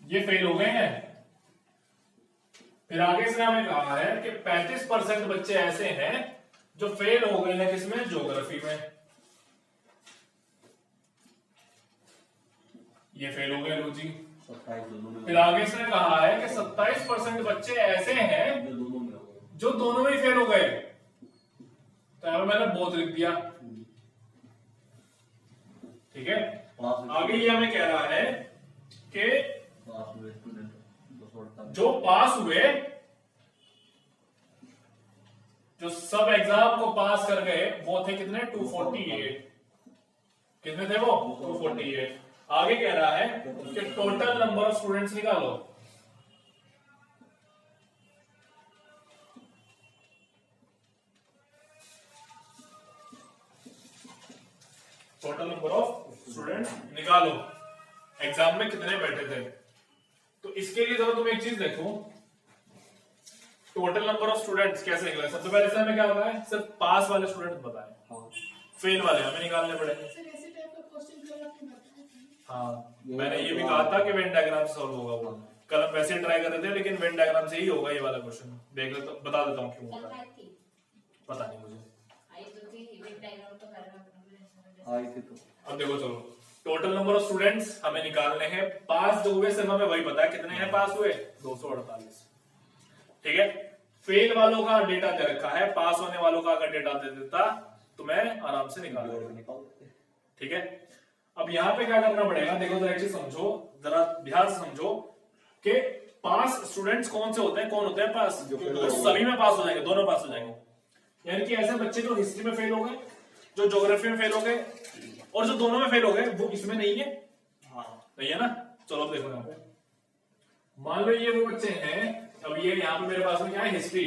ये फेल हो गए हैं। फिर आगे से हमें कहा है कि 35% बच्चे ऐसे हैं जो फेल हो गए हैं, किसमें? ज्योग्राफी में। ये फेल हो गए रोजी। फिर आगे से कहा है कि 27% बच्चे ऐसे हैं जो दोनों में फेल हो गए। तो यहां पर मैंने बोथ लिख दिया। ठीक है, आगे ये हमें कह रहा है कि जो पास हुए, जो सब एग्जाम को पास कर गए, वो थे कितने? 248। कितने थे वो? 248। आगे कह रहा है कि टोटल नंबर ऑफ स्टूडेंट्स निकालो। टोटल नंबर ऑफ स्टूडेंट्स निकालो, एग्जाम में कितने बैठे थे। तो इसके लिए जरा तुम एक चीज देखो, टोटल नंबर ऑफ स्टूडेंट्स कैसे निकला। सबसे पहले से हमें क्या होता है, सिर्फ पास वाले स्टूडेंट बताए, फेल वाले हमें निकालने पड़ेंगे। सर ऐसे टाइप का क्वेश्चन कल आपने बताया था। हाँ, मैंने ये भी कहा था कि वेन डायग्राम से सॉल्व होगा वो। कल हम वैसे ट्राई कर रहे थे, लेकिन वेन डायग्राम से ही होगा ये वाला क्वेश्चन। देख लेते, बता देता हूँ क्यों कल होगा, मैथ थी, पता नहीं मुझे। आई तो थी इवेंट डायग्राम तो कर रहा हूं। आई थी तो। अब देखो, चलो टोटल नंबर ऑफ स्टूडेंट्स हमें निकालने हैं। पास जो हुए सिर्फ हमें वही पता है, कितने हैं पास हुए? 248। ठीक है, फेल वालों का डेटा दे रखा है, पास होने वालों का अगर डेटा दे देता तो मैं आराम से निकाल लेता। ठीक है, अब यहाँ पे क्या करना पड़ेगा, देखो जरा एक चीज समझो, जरा ध्यान से समझो कि पास स्टूडेंट्स कौन से होते हैं, कौन होते हैं पास? जो सभी में पास हो जाएंगे, दोनों पास हो जाएंगे। यानी कि ऐसे बच्चे जो हिस्ट्री में फेल हो गए, जो ज्योग्राफी में फेल हो गए, और जो दोनों में फेल हो गए, वो इसमें नहीं है। हाँ नहीं है ना? चलो अब देखो यहाँ पे, मान लो ये वो बच्चे हैं। अब ये यहाँ पे मेरे पास में क्या है? हिस्ट्री।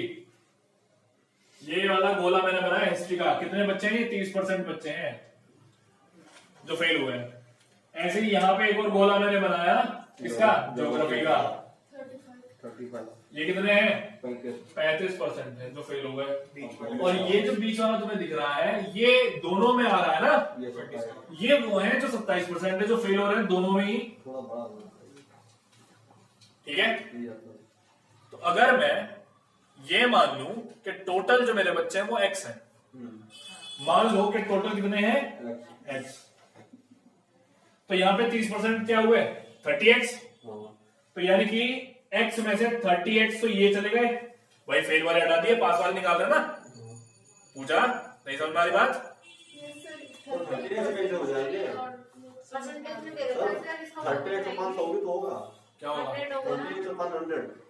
ये वाला गोला मैंने बनाया हिस्ट्री का। कितने बच्चे हैं? 30% बच्चे हैं जो फेल हुए हैं। ऐसे ही यहाँ पे एक और गोला मैंने बनाया, किसका? ज्योग्राफी का। 35। ये कितने हैं? 35% है जो फेल हो गए। और ये जो बीच वाला तुम्हें दिख रहा है, ये दोनों में आ रहा है ना? ये 27 ये वो है जो 27% है जो फेल हो रहे हैं दोनों में ही। थोड़ा बड़ा होगा। ठीक है, ये तो अगर मैं ये मान लूं कि टोटल जो मेरे बच्चे हैं वो x है, मान लो कि टोटल कितने हैं? x। तो यहाँ पे 30% क्या हुए? 30x। तो यानी कि x में से 30x तो ये चले गए भाई, फेल वाले हटा दिए, पास वाले निकाल रहे ना। पूछा नहीं समझ में आ रही बात? हो जाएंगे। परसेंटेज में दे देता है इसका 30 से 500 भी तो होगा। क्या होगा? 100 होगा ना। 30 से 500।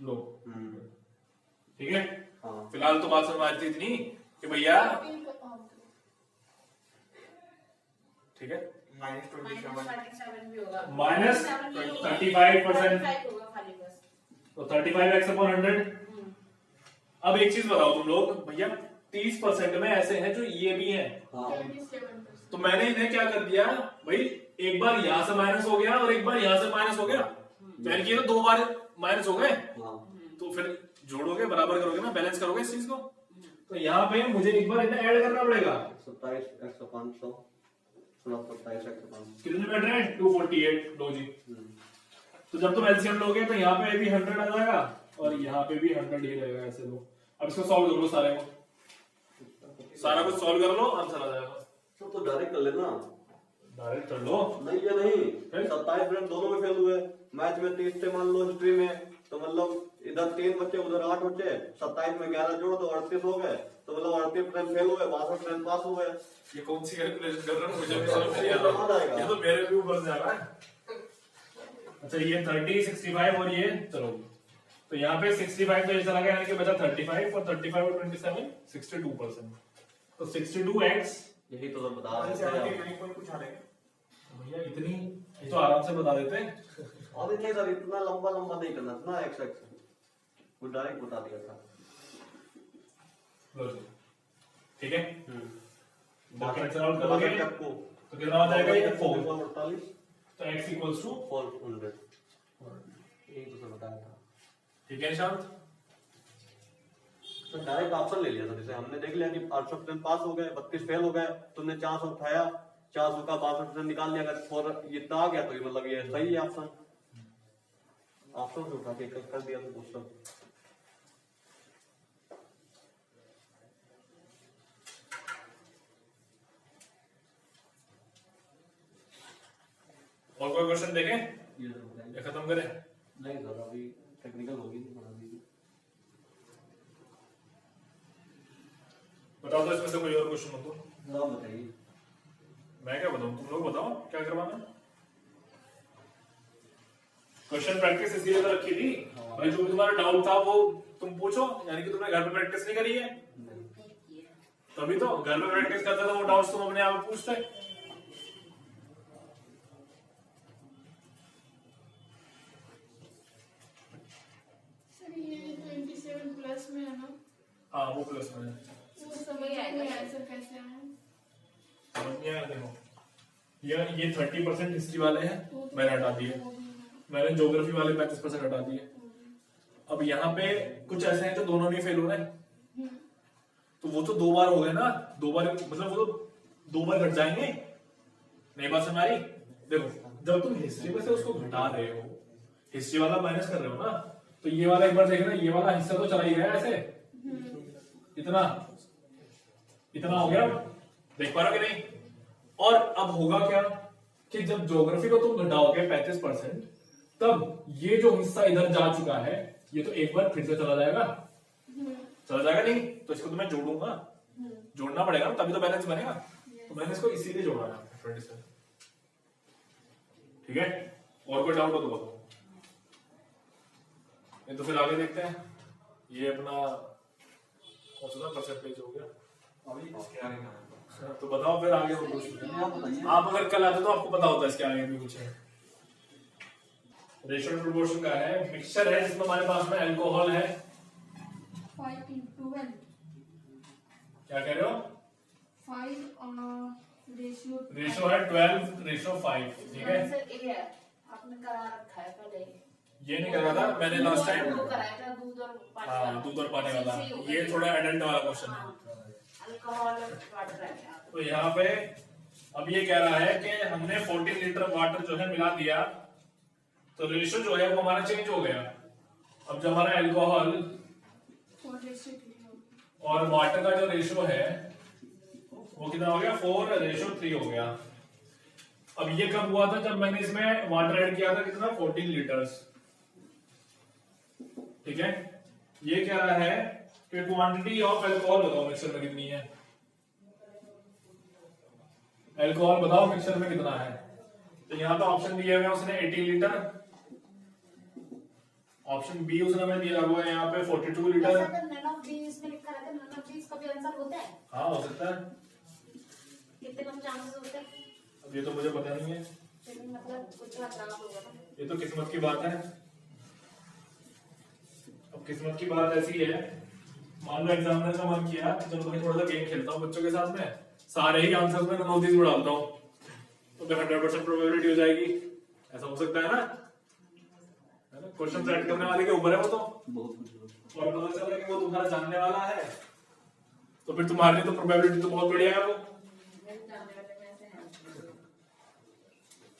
लो ठीक है, हाँ। फिलहाल तो बात समझ में आ रही थी इतनी कि भैया, ठीक है, -27 भी होगा, माइनस 35%, 35 होगा खाली बस। तो 35x/100। अब एक चीज बताओ तुम लोग भैया, 30% में ऐसे हैं जो ये भी हैं, हाँ 27%। तो मैंने इन्हें क्या कर दिया भाई, एक बार यहां से माइनस हो गया और एक बार यहां से माइनस हो गया, तो यानी कि ये तो 2 बार माइनस हो गए, हाँ तो फिर जोड़ोगे, बराबर करोगे ना, बैलेंस करोगे इस चीज को, तो यहाँ पे मुझे एक बार इन्हें ऐड करना पड़ेगा। 27x/500 27x/500 कितने बैठ रहे हैं? 248। लो जी, तो जब तुम एलसीएम लोगे तो यहाँ पे भी 100 आ जाएगा और यहाँ पे भी 100 ही रहेगा, ऐसे लो। अब इसको सॉल्व कर लो, सारे को, सारा कुछ सॉल्व कर लो, आंसर आ जाएगा। सब तो डायरेक्ट कर लेना, डायरेक्ट कर लो। नहीं ये नहीं 27 दोनों में फेल हुए, मैथ में 30 थे मान लो, हिस्ट्री में, तो मतलब इधर 3 बच्चे उधर 8 बच्चे, 27 में 11 जोड़ो तो 38 हो गए, तो मतलब 38% फेल हुए, 62% पास हो गए। ये कौन सी कैलकुलेशन कर रहा हूँ, मुझे भी समझ नहीं आ रहा, ये तो मेरे भी ऊपर से जा रहा है। अच्छा ये 30, 65 और ये, चलो तो यहाँ पे 65 तो ये चला गया, यानी कि बचा 35, और 35 और 27 62%, तो 62x। यही तो सब बता ऐसे रहे आगे थे। कहीं कोई पूछा नहीं। भैया इतनी, ये तो आराम से बता देते हैं। और नहीं सर, इतना लंबा लंबा नहीं करना था ना, x वो डायरेक्ट बता दिया था। लो जी, ठीक है, बाकी बाकी आंसर आउट करोगे आपको तो कितना हो जाएगा? ये 4, 48 तो x इक्वल्स टू 400 यही तो सब बताया था। ठीक है शांत, तो डायरेक्ट ऑप्शन ले लिया था, जैसे हमने देख लिया कि 800% पास हो गए, 32 फेल हो गए, तुमने 400 उठाया, 400 का 62% निकाल लिया, अगर 4 इतना आ गया तो ये मतलब ये सही है ऑप्शन, ऑप्शन से उठा के कर दिया तो क्वेश्चन। और कोई क्वेश्चन देखें ये तो बताइए। या खत्म करें? नहीं सर, अभी टेक्निकल होगी नहीं बना दी। बताओ तो इसमें से कोई और क्वेश्चन हो तो। आप बताइए। मैं क्या बताऊं, तुम लोग बताओ क्या करवाना। क्वेश्चन प्रैक्टिस इसीलिए तो रखी थी भाई, जो भी तुम्हारा डाउट था वो तुम पूछो, यानी कि तुमने घर पे प्रैक्टिस नहीं करी है, तभी तो घर में प्रैक्टिस करते तो वो डाउट्स तुम अपने आप पूछते। सर ये 27 प्लस में है ना, हाँ वो प्लस में है। वो समझ आएगा आंसर कैसे आया। समझ नहीं आया? देखो ये 30% हिस्ट्री वाले हैं, मैंने हटा दिए, मैंने ज्योग्राफी वाले 35% हटा दिए। अब यहाँ पे कुछ ऐसे हैं जो दोनों नहीं फेल हो रहे हैं, तो वो तो 2 बार हो गए ना, 2 बार मतलब वो तो 2 बार घट जाएंगे। नहीं बात समझ आ रही? देखो जब तुम हिस्ट्री में से उसको घटा रहे हो, हिस्ट्री वाला माइनस कर रहे हो ना, तो ये वाला एक बार देखना, ये वाला हिस्सा तो चला ही गया ऐसे, इतना इतना हो गया, देख पा रहे हो कि नहीं? और अब होगा क्या कि जब ज्योग्राफी को तुम घटाओगे 35%, तब ये जो हिस्सा इधर जा चुका है ये तो एक बार फिर से चला जाएगा, चला जाएगा नहीं? तो इसको तो मैं जोड़ूंगा, जोड़ना पड़ेगा ना, तभी तो बैलेंस बनेगा। तो मैंने इसको इसीलिए जोड़ा है 27। ठीक है, और कोई डाउट हो तो बताओ, नहीं तो फिर आगे देखते हैं। ये अपना कौन सा परसेंटेज हो गया अभी इसके आगे का है। तो बताओ फिर आगे हो कुछ। आप अगर कल आते तो आपको पता होता है इसके आगे भी कुछ है। रेशियो प्रोपोर्शन का है, मिक्सचर है जिसमें हमारे पास में अल्कोहल है। 5 into 12 क्या कह रहे हो? 5 रेशियो रेशियो है 12:5, ठीक है। आंसर ए है, आपने करा रखा है पहले। ये नहीं करा था मैंने लास्ट टाइम, वो कराया था दूध और पानी हाँ वाला। दूध और पानी वाला, उसी से ही ये होगा। थोड़ा एडल्ट वाला क्वेश्चन है। अल्कोहल और वाटर है यहाँ पे। तो यहाँ पे अब ये कह रहा है कि हमने 14 लीटर वाटर जो है मिला दिया, तो रेशियो जो है वो हमारा चेंज हो गया। अब जो हमारा अल्कोहल 4:3 और वाटर का जो रेशियो है वो कितना हो गया? 4:3 हो गया। अब ये कब हुआ था? जब मैंने इसमें वाटर ऐड किया था, कितना? 14 लीटर्स, ठीक है। ये कह रहा है कि क्वांटिटी ऑफ अल्कोहल बताओ मिक्सर में कितनी है। अल्कोहल बताओ मिक्सर में कितना है। तो यहाँ पे ऑप्शन दिए हुए हैं उसने 80 लीटर, ऑप्शन बी उसने हमें दिया हुआ है यहाँ पे 42 लीटर। ऐसा तो none of these में लिखा रहता है, none of these का भी आंसर होता है। हाँ हो सकता है। कितने कम चांसेस होते हैं? अब ये तो मुझे पता नहीं है, लेकिन मतलब कुछ खराब होगा ना। ये तो किस्मत की बात है। अब किस्मत की बात ऐसी है, मान लो एग्जामिनर का मन किया चलो मैं थोड़ा सा गेम खेलता हूँ बच्चों के साथ में, सारे ही आंसर्स में नोटिस में डालता हूँ तो फिर 100% प्रोबेबिलिटी हो जाएगी। ऐसा हो सकता है ना? क्वेश्चन सेट करने वाले के ऊपर है वो तो, और पता चला कि वो तुम्हारा जानने वाला है तो फिर तुम्हारे लिए तो प्रोबेबिलिटी तो बहुत बढ़िया है वो।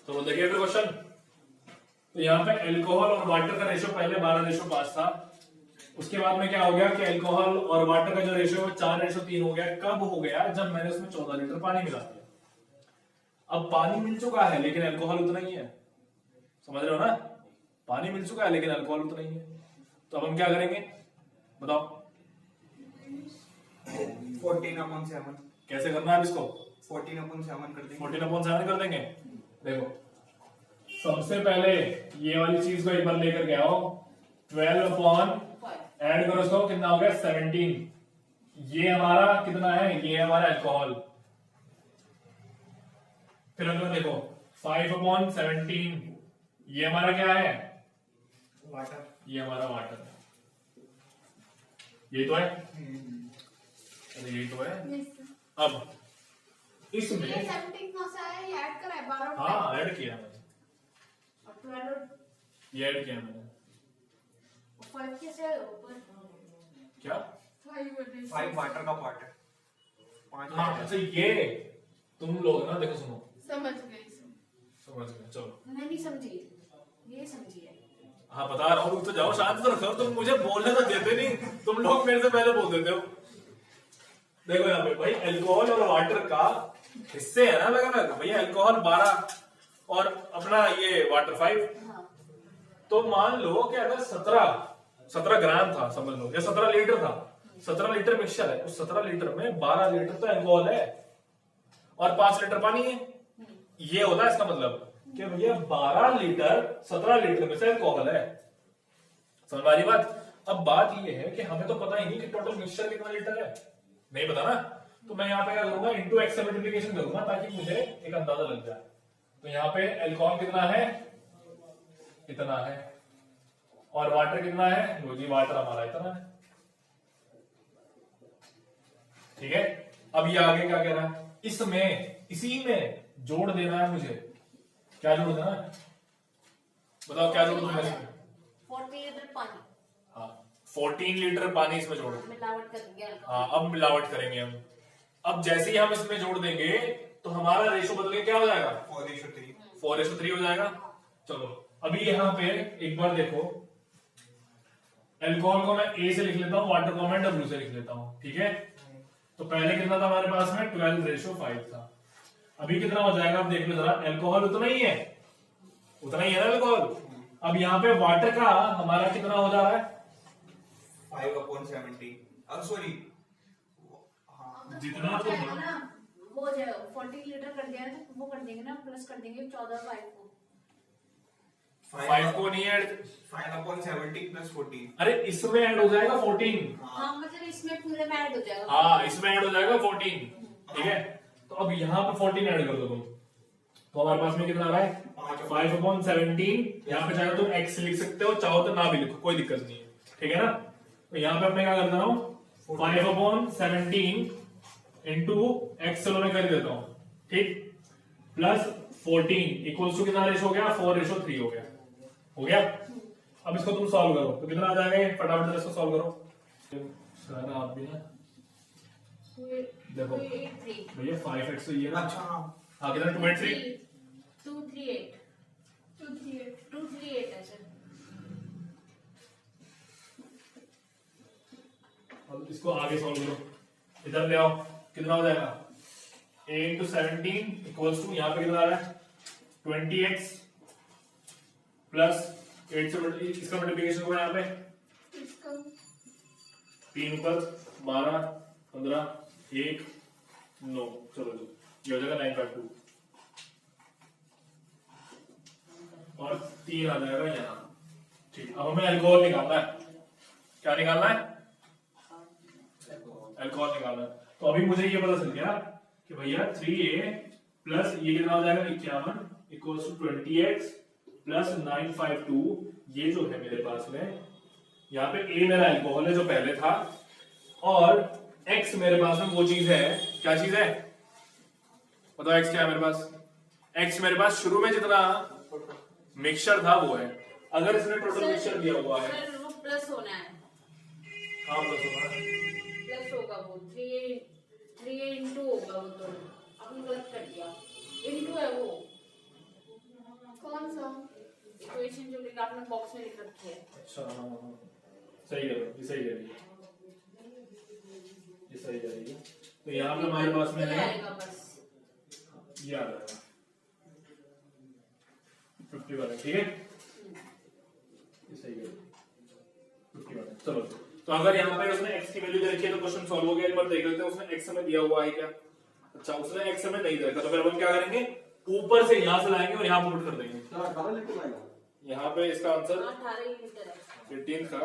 तो देखिए फिर क्वेश्चन, तो यहाँ पे अल्कोहल और वाटर का रेशियो पहले 12:5 था, उसके बाद में क्या हो गया कि अल्कोहल और वाटर का जो रेशियो है 4:3 हो गया। कब हो गया? जब मैंने उसमें 14 लीटर पानी मिला दिया। अब पानी मिल चुका है लेकिन अल्कोहल उतना ही है, समझ रहे हो ना? पानी मिल चुका है लेकिन अल्कोहल उतना ही है, तो अब हम क्या करेंगे बताओ? 14/7 कैसे करना है इसको? 14/7 कर देंगे। 14/7 कर देंगे। देखो सबसे पहले ये वाली चीज को एक बार लेकर के आओ, 12 अपॉन ऐड करो इसको, कितना हो गया 17। ये हमारा कितना है? ये हमारा अल्कोहल। फिर अगला देखो 5/17, ये हमारा क्या है? वाटर। ये हमारा वाटर है। ये तो है, अरे ये तो है। अब इसमें ये 17 कहाँ से आया? ये ऐड करा है 12 और हाँ ऐड किया मैंने, और 12 ये ऐड किया मैंने। 5 कैसे है ऊपर? क्या? 5 वाटर का पार्ट है। 5 हाँ अच्छा ये तुम लोग ना देखो सुनो, समझ गई इसमें। समझ गए चलो। मैं नहीं समझी, ये समझिए। हाँ बता रहा हूँ, तो जाओ शांत तो रखो, तुम मुझे बोलने तो देते नहीं, तुम लोग मेरे से पहले बोल देते हो। देखो यहाँ पे भाई अल्कोहल और वाटर का हिस्से है ना अलग अलग, भैया अल्कोहल 12 और अपना ये वाटर 5। हाँ तो मान लो कि अगर 17 ग्राम था समझ लो, या 17 लीटर था, 17 लीटर मिक्सचर है, उस 17 लीटर में 12 लीटर तो अल्कोहल है और 5 लीटर पानी है। ये होता है इसका मतलब कि भैया 12 लीटर 17 लीटर में से अल्कोहल है। समझ आ रही बात? अब बात ये है कि हमें तो पता ही नहीं कि टोटल मिक्सचर कितना लीटर है, नहीं पता ना, तो मैं यहाँ पे क्या करूंगा इनटू एक्स से मल्टीप्लिकेशन करूंगा ताकि मुझे एक अंदाजा लग जाए। तो यहाँ पे अल्कोहल कितना है? इतना है, और वाटर कितना है? लो जी वाटर हमारा इतना है, ठीक है। अब ये आगे क्या कह रहा है? इसमें इसी में जोड़ देना है मुझे, क्या जोड़ देना है बताओ? क्या जोड़ दूं मैं इसमें? 40 लीटर पानी, हाँ 14 लीटर पानी इसमें जोड़ दो। मिलावट करेंगे अल्कोहल। हाँ अब मिलावट करेंगे हम। अब जैसे ही हम इसमें जोड़ देंगे तो हमारा रेशो बदल के क्या हो जाएगा? 4:3। 4:3 हो जाएगा। चलो अभी यहाँ पे एक बार देखो, अल्कोहल को मैं ए से लिख लेता हूँ, वाटर को मैं डब्ल्यू से लिख लेता हूँ, ठीक है। तो पहले कितना था हमारे पास में? 12:5 था। अभी कितना हो जाएगा? अब देख लो जरा, अल्कोहल उतना ही है, उतना ही है ना अल्कोहल। अब यहाँ पे वाटर का हमारा कितना हो जा रहा है? 5/70। अब सॉरी, जितना तो जाएगा ना, वो हो जाएगा 40 लीटर कर दिया ना, तो वो कर देंगे ना, प्लस कर देंगे 14 5 को। 5 को नहीं ऐड, 5/70 + 14। अरे इसमें ऐड हो जाएगा 14। हाँ मतलब इसमें पूरे में ऐड हो जाएगा। हाँ इसमें ऐड हो जाएगा 14, ठीक है। तो अब यहाँ पे 14 ऐड कर दो तुम, तो हमारे पास में कितना आ रहा है? 5/17। यहाँ पे चाहे तुम x लिख सकते हो, चाहो तो ना भी लिखो, कोई दिक्कत नहीं है, ठीक है ना। तो यहाँ पे मैं क्या कर देता हूँ? 5/17 इंटू एक्स, चलो मैं कर देता हूँ, ठीक, प्लस 14 इक्वल्स टू कितना रेशो हो गया? 4:3 हो गया, हो गया। अब इसको तुम सॉल्व करो तो कितना आ जाएगा ये? फटाफट इसको सॉल्व करो सर आप भी ना। देखो भैया 5x तो ये है ना, अच्छा हाँ कितना? 2/3 238 238 है सर। अब इसको आगे सॉल्व करो, इधर ले आओ, कितना हो जाएगा? a इंटू 17 इक्वल्स टू, यहाँ पे कितना आ रहा है? 20x प्लस 8 से इसका मल्टीप्लिकेशन हुआ यहाँ पे इसका 3 पर 12 15 1 9, चलो जी ये हो जाएगा 9/2 और 3 आ जाएगा यहाँ, ठीक। अब हमें अल्कोहल निकालना है, क्या निकालना है? अल्कोहल निकालना है। तो अभी मुझे ये पता चल गया कि भैया 3a प्लस ये कितना हो जाएगा 51 इक्वल्स टू 20x प्लस 952। ये जो है मेरे पास में यहाँ पे a मेरा एल्कोहल है जो पहले था, और x मेरे पास में वो चीज है, क्या चीज है बताओ, x क्या है मेरे पास? x मेरे पास शुरू में जितना मिक्सचर था वो है। अगर इसने टोटल मिक्सचर दिया हुआ है, सर वो प्लस होना है, हाँ प्लस होगा, प्लस होगा वो 3 इंटू होगा वो, तो आपने गलत कर दिया, इंटू है वो कौन सा? इक्वेशन जो लिखा आपने बॉक्स में लिख रखी है। अच्छा हाँ हाँ सही करो, ये सही करिए, ये सही करिए। तो यहाँ पे हमारे पास में ये है, आएगा बस, ये आ जाएगा 51, ठीक है, ये सही करिए 51। चलो तो अगर यहाँ पे उसने x की वैल्यू दे रखी है तो क्वेश्चन सॉल्व हो गया। एक बार देख लेते हैं उसने x हमें दिया हुआ है क्या। अच्छा उसने x हमें नहीं दे रखा, तो फिर हम क्या करेंगे, ऊपर से यहाँ से लाएंगे और यहाँ पुट कर देंगे। चलो 18 लिख के लाएगा। यहाँ पे इसका आंसर 18 लीटर है। 15 का